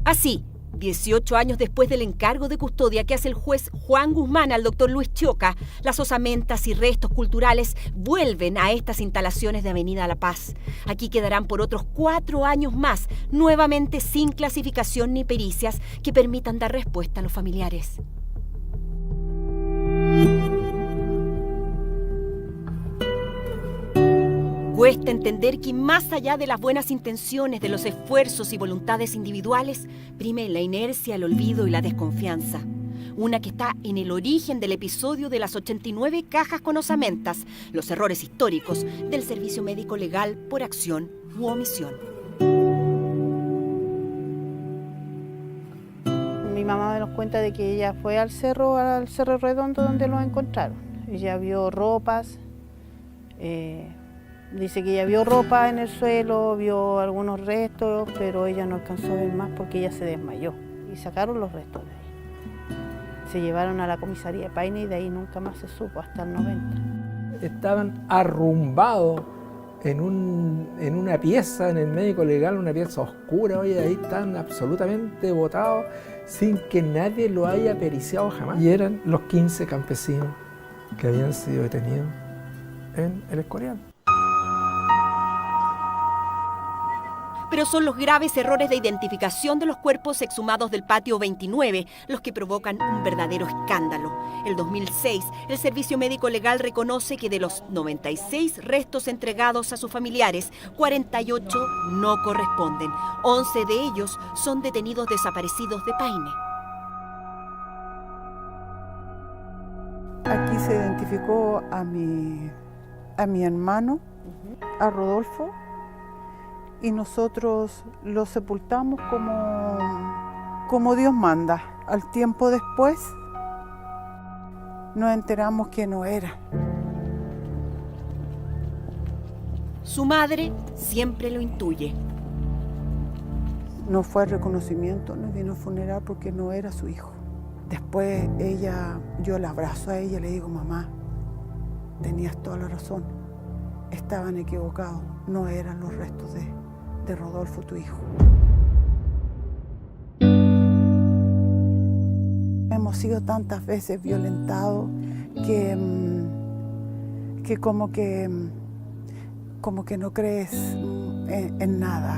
Así, 18 años después del encargo de custodia que hace el juez Juan Guzmán al doctor Luis Choca, las osamentas y restos culturales vuelven a estas instalaciones de Avenida La Paz. Aquí quedarán por otros 4 años más, nuevamente sin clasificación ni pericias que permitan dar respuesta a los familiares. Cuesta entender que más allá de las buenas intenciones, de los esfuerzos y voluntades individuales, prime la inercia, el olvido y la desconfianza. Una que está en el origen del episodio de las 89 cajas con osamentas, los errores históricos del servicio médico legal por acción u omisión. Mi mamá nos cuenta de que ella fue al Cerro Redondo donde los encontraron. Ella vio ropas, dice que ella vio ropa en el suelo, vio algunos restos, pero ella no alcanzó a ver más porque ella se desmayó y sacaron los restos de ahí. Se llevaron a la comisaría de Paine y de ahí nunca más se supo, hasta el 90. Estaban arrumbados en una pieza, en el médico legal, una pieza oscura, oye, ahí están absolutamente botados sin que nadie lo haya periciado jamás. Y eran los 15 campesinos que habían sido detenidos en El Escorial. Pero son los graves errores de identificación de los cuerpos exhumados del patio 29 los que provocan un verdadero escándalo. El 2006, el Servicio Médico Legal reconoce que de los 96 restos entregados a sus familiares, 48 no corresponden. 11 de ellos son detenidos desaparecidos de Paine. Aquí se identificó a mi hermano, a Rodolfo, y nosotros lo sepultamos como Dios manda. Al tiempo después nos enteramos que no era. Su madre siempre lo intuye. No fue reconocimiento, no vino a funeral porque no era su hijo. Después yo la abrazo a ella y le digo, mamá, tenías toda la razón, estaban equivocados, no eran los restos de Rodolfo, tu hijo. Hemos sido tantas veces violentados que como que no crees en nada.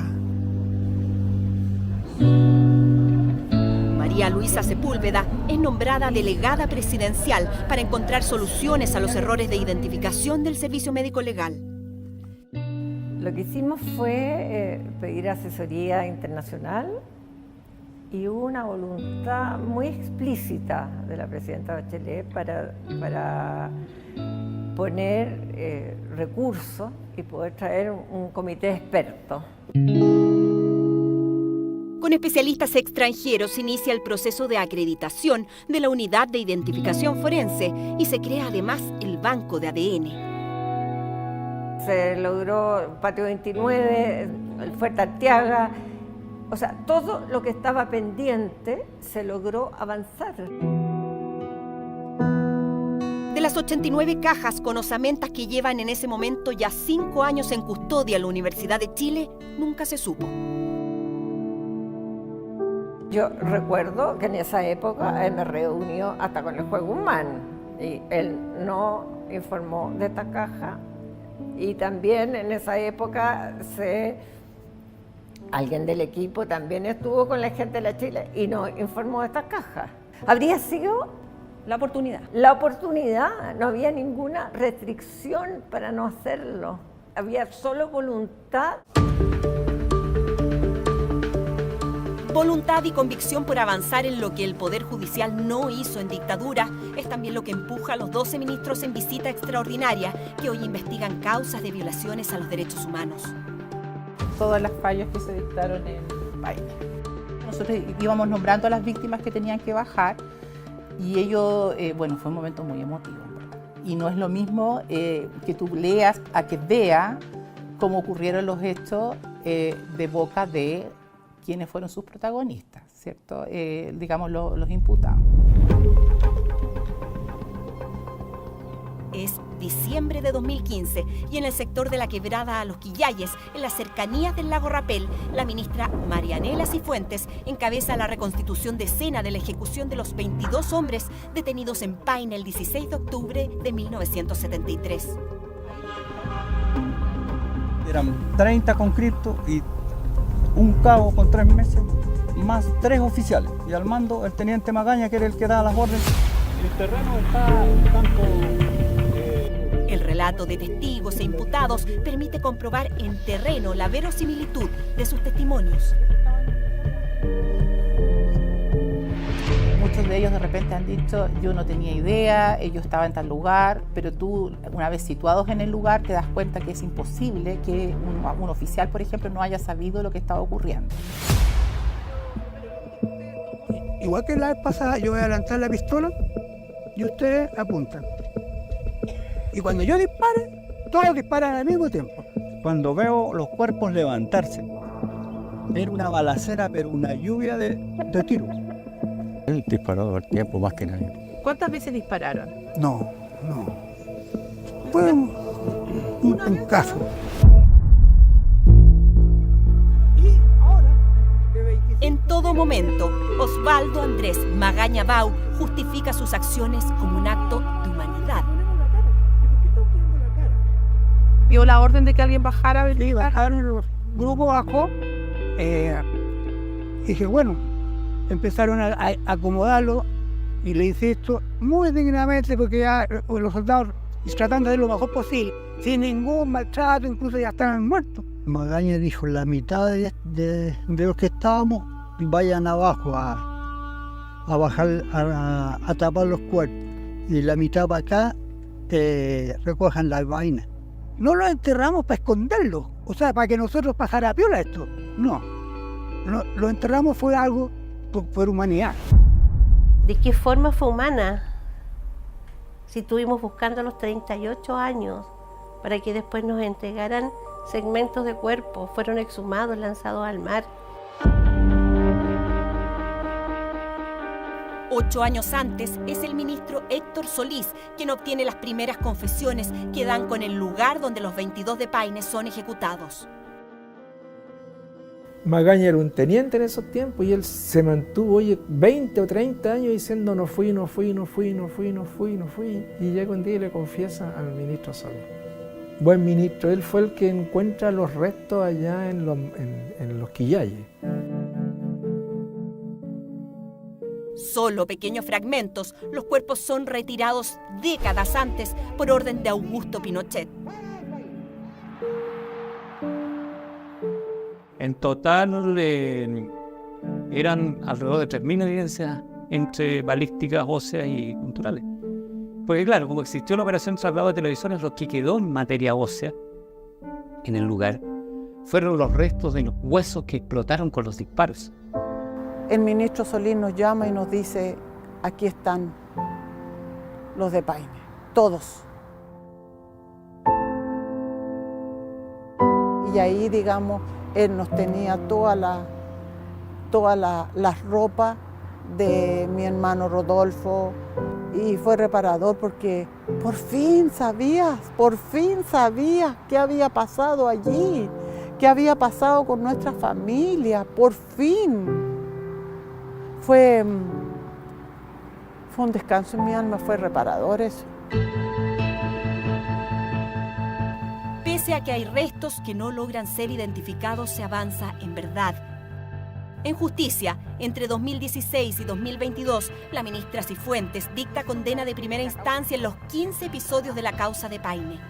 María Luisa Sepúlveda es nombrada delegada presidencial para encontrar soluciones a los errores de identificación del Servicio Médico Legal. Lo que hicimos fue pedir asesoría internacional y hubo una voluntad muy explícita de la presidenta Bachelet para poner recursos y poder traer un comité de expertos. Con especialistas extranjeros se inicia el proceso de acreditación de la unidad de identificación forense y se crea además el banco de ADN. Se logró Patio 29, el Fuerte Arteaga, o sea, todo lo que estaba pendiente se logró avanzar. De las 89 cajas con osamentas que llevan en ese momento ya 5 años en custodia en la Universidad de Chile, nunca se supo. Yo recuerdo que en esa época él me reunió hasta con el juez Guzmán y él no informó de esta caja. Y también en esa época alguien del equipo también estuvo con la gente de la Chile y nos informó de estas cajas. Habría sido la oportunidad. La oportunidad, no había ninguna restricción para no hacerlo. Había solo voluntad. Voluntad y convicción por avanzar en lo que el Poder Judicial no hizo en dictadura es también lo que empuja a los 12 ministros en visita extraordinaria que hoy investigan causas de violaciones a los derechos humanos. Todas las fallas que se dictaron en Paine. Nosotros íbamos nombrando a las víctimas que tenían que bajar y ello, fue un momento muy emotivo. Y no es lo mismo que tú leas a que vea cómo ocurrieron los hechos de boca de quienes fueron sus protagonistas, ¿cierto? Digamos, los imputados. Es diciembre de 2015 y en el sector de la quebrada Los Quillayes, en las cercanías del lago Rapel, la ministra Marianela Cifuentes encabeza la reconstitución de escena de la ejecución de los 22 hombres detenidos en Paine el 16 de octubre de 1973. Eran 30 conscriptos y un cabo con 3 meses, más 3 oficiales. Y al mando el teniente Magaña, que era el que daba las órdenes. El terreno está un tanto... El relato de testigos e imputados permite comprobar en terreno la verosimilitud de sus testimonios. Muchos de ellos de repente han dicho, yo no tenía idea, yo estaba en tal lugar, pero tú, una vez situados en el lugar, te das cuenta que es imposible que un oficial, por ejemplo, no haya sabido lo que estaba ocurriendo. Igual que la vez pasada, yo voy a lanzar la pistola y ustedes apuntan. Y cuando yo dispare, todos disparan al mismo tiempo. Cuando veo los cuerpos levantarse, era una balacera, pero una lluvia de tiros. Él disparó al tiempo más que nadie. ¿Cuántas veces dispararon? No. Fue un caso. En todo momento, Osvaldo Andrés Magaña Bau justifica sus acciones como un acto de humanidad. ¿Dio la orden de que alguien bajara a ver? Sí, bajaron, el grupo bajó. Dije, bueno, empezaron a acomodarlo y le insisto muy dignamente, porque ya los soldados tratando de lo mejor posible, sin ningún maltrato, incluso ya estaban muertos. Magaña dijo, la mitad de los que estábamos vayan abajo a bajar, a tapar los cuerpos, y la mitad para acá recojan las vainas. No lo enterramos para esconderlo, o sea, para que nosotros pasara piola esto. No, lo enterramos fue algo por humanidad. ¿De qué forma fue humana? Si estuvimos buscando los 38 años para que después nos entregaran segmentos de cuerpo, fueron exhumados, lanzados al mar. 8 años antes, es el ministro Héctor Solís quien obtiene las primeras confesiones que dan con el lugar donde los 22 de Paine son ejecutados. Magaña era un teniente en esos tiempos y él se mantuvo 20 o 30 años diciendo no fui. Y llega un día y le confiesa al ministro Solís. Buen ministro, él fue el que encuentra los restos allá en los Quillayes. Solo pequeños fragmentos, los cuerpos son retirados décadas antes por orden de Augusto Pinochet. En total eran alrededor de 3.000 evidencias entre balísticas, óseas y culturales. Porque claro, como existió la operación traslado de televisores, lo que quedó en materia ósea en el lugar fueron los restos de los huesos que explotaron con los disparos. El ministro Solís nos llama y nos dice, aquí están los de Paine, todos. Y ahí, digamos, él nos tenía toda la ropa de mi hermano Rodolfo, y fue reparador porque por fin sabías qué había pasado allí, qué había pasado con nuestra familia, por fin. Fue un descanso en mi alma, fue reparador eso. Pese a que hay restos que no logran ser identificados, se avanza en verdad. En justicia, entre 2016 y 2022, la ministra Cifuentes dicta condena de primera instancia en los 15 episodios de la causa de Paine.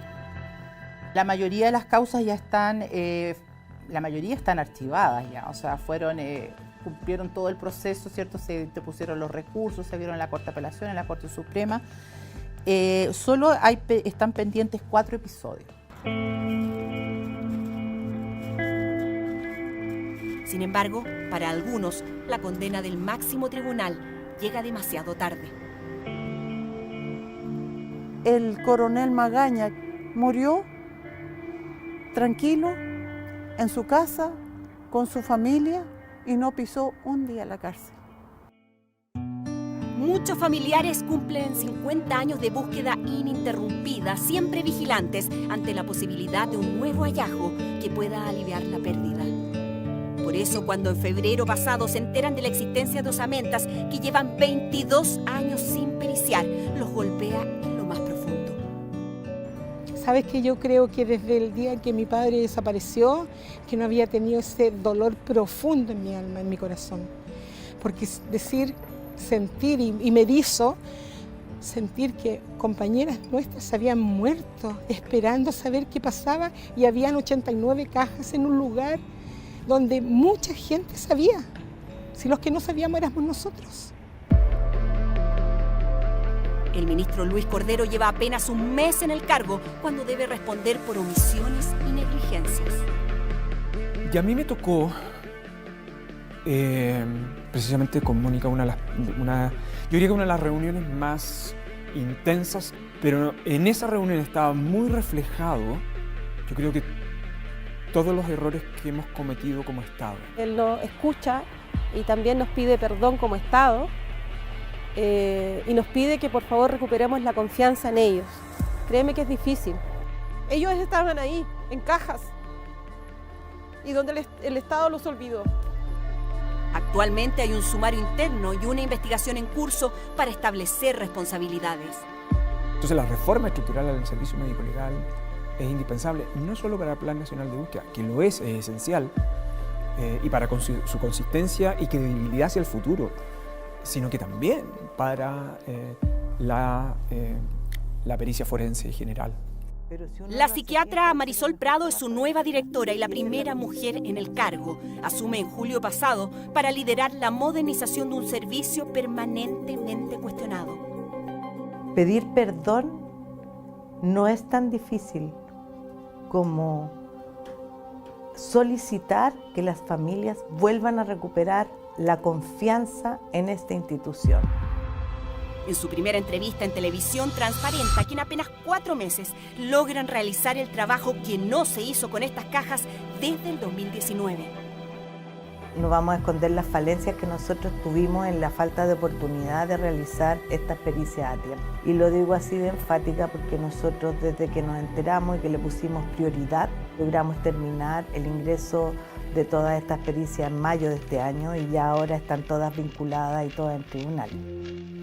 La mayoría de las causas ya están, archivadas ya, o sea, cumplieron todo el proceso, ¿cierto? Se interpusieron los recursos, se vieron en la Corte de Apelación, en la Corte Suprema. Solo están pendientes 4 episodios. Sin embargo, para algunos, la condena del máximo tribunal llega demasiado tarde. El coronel Magaña murió tranquilo en su casa, con su familia, y no pisó un día la cárcel. Muchos familiares cumplen 50 años de búsqueda ininterrumpida, siempre vigilantes ante la posibilidad de un nuevo hallazgo que pueda aliviar la pérdida. Por eso, cuando en febrero pasado se enteran de la existencia de osamentas que llevan 22 años sin periciar, los golpea en lo más profundo. Sabes que yo creo que desde el día en que mi padre desapareció, que no había tenido ese dolor profundo en mi alma, en mi corazón. Porque sentir y me erizo sentir que compañeras nuestras se habían muerto esperando saber qué pasaba y habían 89 cajas en un lugar donde mucha gente sabía. Si los que no sabíamos éramos nosotros. El ministro Luis Cordero lleva apenas un mes en el cargo cuando debe responder por omisiones y negligencias. Y a mí me tocó precisamente con Mónica yo diría que una de las reuniones más intensas, pero en esa reunión estaba muy reflejado, yo creo que todos los errores que hemos cometido como Estado. Él nos escucha y también nos pide perdón como Estado y nos pide que por favor recuperemos la confianza en ellos. Créeme que es difícil. Ellos estaban ahí, en cajas, y donde el Estado los olvidó. Actualmente hay un sumario interno y una investigación en curso para establecer responsabilidades. Entonces la reforma estructural al servicio médico legal es indispensable, no solo para el Plan Nacional de Búsqueda, que lo es esencial, y para su consistencia y credibilidad hacia el futuro, sino que también para la pericia forense general. La psiquiatra Marisol Prado es su nueva directora y la primera mujer en el cargo. Asume en julio pasado para liderar la modernización de un servicio permanentemente cuestionado. Pedir perdón no es tan difícil como solicitar que las familias vuelvan a recuperar la confianza en esta institución. En su primera entrevista en televisión transparenta que en apenas 4 meses logran realizar el trabajo que no se hizo con estas cajas desde el 2019. No vamos a esconder las falencias que nosotros tuvimos en la falta de oportunidad de realizar estas pericias a tiempo. Y lo digo así de enfática porque nosotros desde que nos enteramos y que le pusimos prioridad, logramos terminar el ingreso de todas estas pericias en mayo de este año y ya ahora están todas vinculadas y todas en tribunal.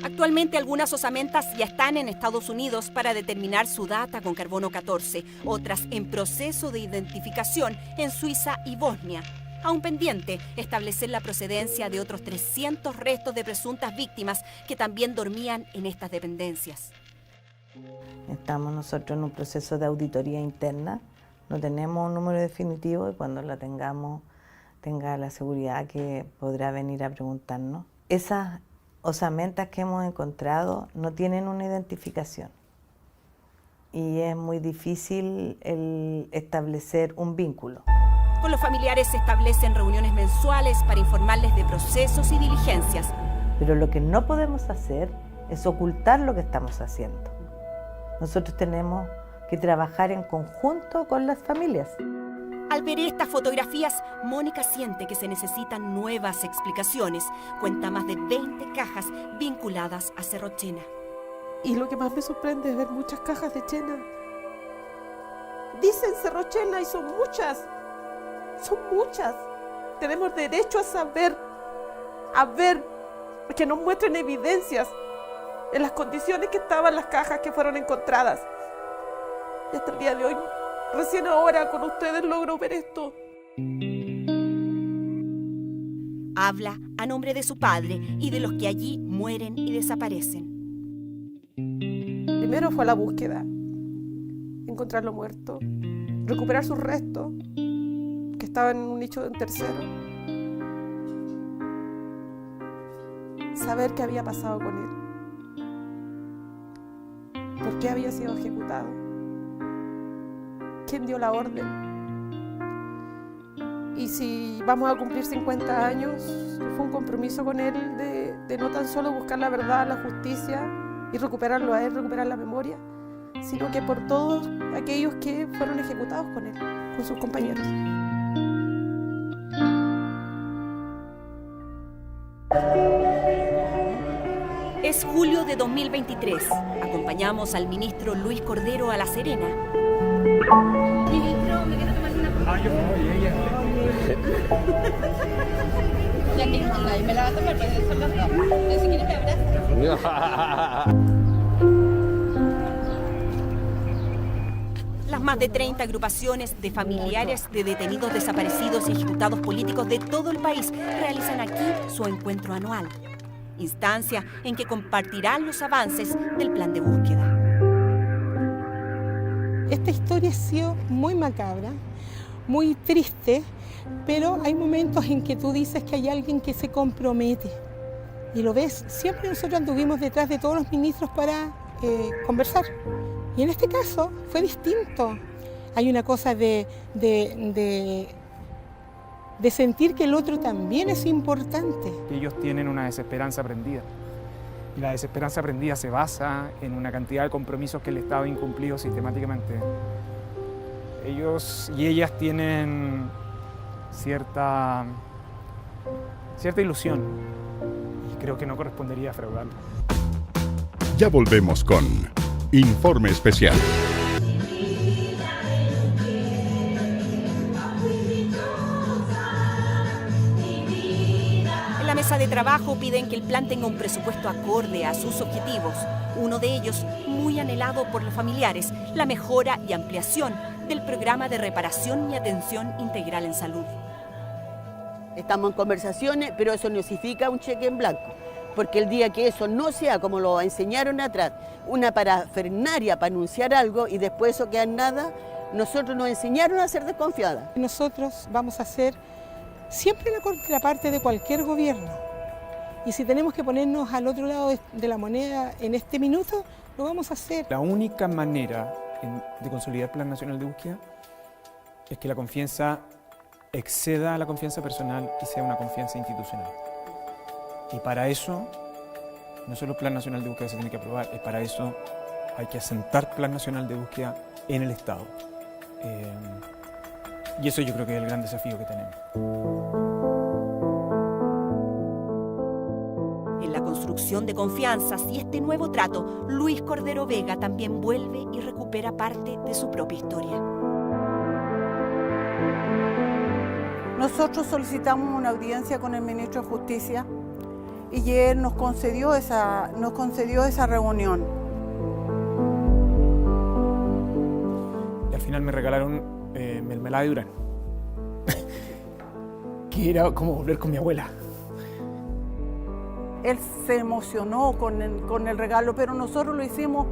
Actualmente algunas osamentas ya están en Estados Unidos para determinar su data con carbono 14, otras en proceso de identificación en Suiza y Bosnia. Aún pendiente, establecer la procedencia de otros 300 restos de presuntas víctimas que también dormían en estas dependencias. Estamos nosotros en un proceso de auditoría interna. No tenemos un número definitivo y cuando lo tengamos, tenga la seguridad que podrá venir a preguntarnos. Esas osamentas que hemos encontrado no tienen una identificación y es muy difícil el establecer un vínculo. Con los familiares se establecen reuniones mensuales para informarles de procesos y diligencias. Pero lo que no podemos hacer es ocultar lo que estamos haciendo. Nosotros tenemos que trabajar en conjunto con las familias. Al ver estas fotografías, Mónica siente que se necesitan nuevas explicaciones. Cuenta más de 20 cajas vinculadas a Cerro Chena. Y lo que más me sorprende es ver muchas cajas de Chena. Dicen Cerro Chena y son muchas. Son muchas. Tenemos derecho a saber, a ver, que nos muestren evidencias en las condiciones que estaban las cajas que fueron encontradas. Y hasta el día de hoy, recién ahora con ustedes logro ver esto. Habla a nombre de su padre y de los que allí mueren y desaparecen. Primero fue la búsqueda, encontrarlo muerto, recuperar sus restos, que estaban en un nicho de un tercero, saber qué había pasado con él, por qué había sido ejecutado, quién dio la orden. Y si vamos a cumplir 50 años, fue un compromiso con él de no tan solo buscar la verdad, la justicia y recuperarlo a él, recuperar la memoria, sino que por todos aquellos que fueron ejecutados con él, con sus compañeros. Es Es julio de 2023. Acompañamos al ministro Luis Cordero a La Serena. Ministro, me quiero tomar una foto. Yo voy, ella. Ya que y me la va a tomar, porque son los dos. Si quieres te abrazo. Las más de 30 agrupaciones de familiares de detenidos desaparecidos y ejecutados políticos de todo el país realizan aquí su encuentro anual, instancia en que compartirán los avances del plan de búsqueda. Esta historia ha sido muy macabra, muy triste, pero hay momentos en que tú dices que hay alguien que se compromete. Y lo ves, siempre nosotros anduvimos detrás de todos los ministros para conversar. Y en este caso fue distinto. Hay una cosa de sentir que el otro también es importante. Ellos tienen una desesperanza aprendida. Y la desesperanza aprendida se basa en una cantidad de compromisos que el Estado ha incumplido sistemáticamente. Ellos y ellas tienen cierta ilusión y creo que no correspondería fraudarlo. Ya volvemos con Informe Especial. En la mesa de trabajo piden que el plan tenga un presupuesto acorde a sus objetivos. Uno de ellos, muy anhelado por los familiares, la mejora y ampliación del programa de reparación y atención integral en salud. Estamos en conversaciones, pero eso no significa un cheque en blanco, porque el día que eso no sea, como lo enseñaron atrás, una parafernalia para anunciar algo y después eso queda en nada, nosotros nos enseñaron a ser desconfiadas. Nosotros vamos a ser siempre la contraparte de cualquier gobierno. Y si tenemos que ponernos al otro lado de la moneda en este minuto, lo vamos a hacer. La única manera de consolidar el Plan Nacional de Búsqueda es que la confianza exceda a la confianza personal y sea una confianza institucional. Y para eso, no solo el Plan Nacional de Búsqueda se tiene que aprobar, y para eso hay que asentar Plan Nacional de Búsqueda en el Estado. Y eso yo creo que es el gran desafío que tenemos. En la construcción de confianzas y este nuevo trato, Luis Cordero Vega también vuelve y recupera parte de su propia historia. Nosotros solicitamos una audiencia con el ministro de Justicia y él nos concedió esa reunión. Y al final me regalaron mermelada de durazno, que era como volver con mi abuela. Él se emocionó con el regalo, pero nosotros lo hicimos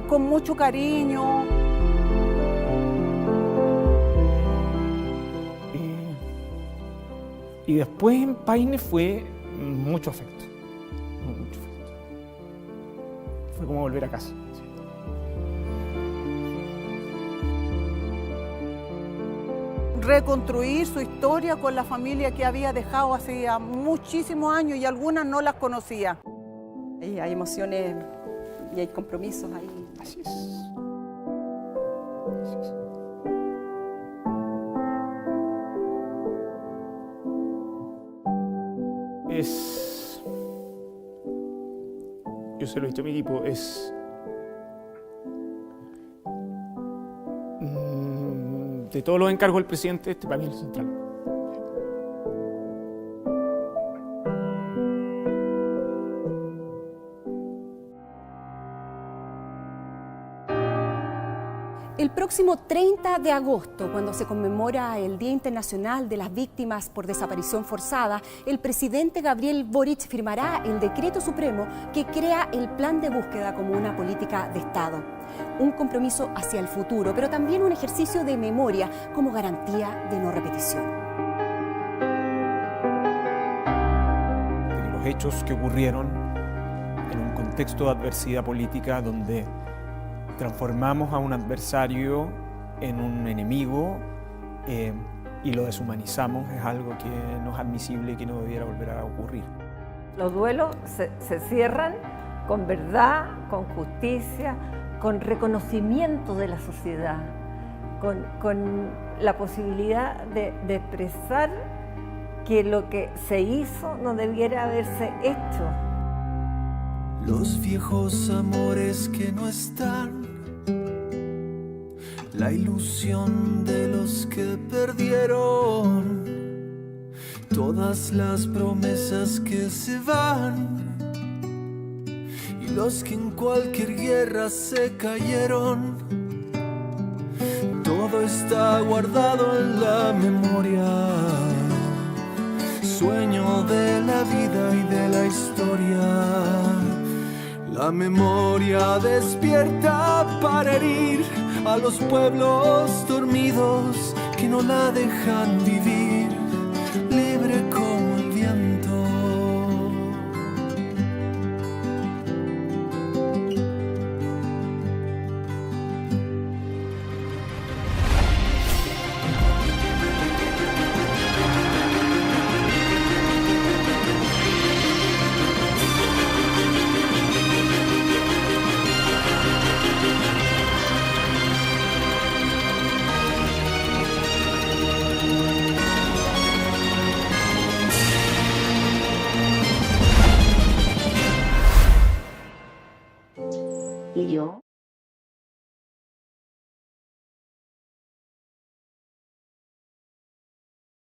con mucho cariño. Y después en Paine fue mucho afecto. Mucho afecto. Fue como volver a casa. Sí. Reconstruir su historia con la familia que había dejado hace muchísimos años y algunas no las conocía. Hay emociones y hay compromisos ahí. Así es. Yo se lo he dicho a mi equipo, de todos los encargos del presidente, este para mí es el central. El próximo 30 de agosto, cuando se conmemora el Día Internacional de las Víctimas por Desaparición Forzada, el presidente Gabriel Boric firmará el decreto supremo que crea el plan de búsqueda como una política de Estado. Un compromiso hacia el futuro, pero también un ejercicio de memoria como garantía de no repetición. De los hechos que ocurrieron en un contexto de adversidad política donde transformamos a un adversario en un enemigo y lo deshumanizamos, es algo que no es admisible y que no debiera volver a ocurrir. Los duelos se cierran con verdad, con justicia, con reconocimiento de la sociedad, con la posibilidad de expresar que lo que se hizo no debiera haberse hecho. los viejos amores que no están, la ilusión de los que perdieron, todas las promesas que se van y los que en cualquier guerra se cayeron. Todo está guardado en la memoria, sueño de la vida y de la historia. La memoria despierta para herir a los pueblos dormidos que no la dejan vivir, libre como el viento. Y yo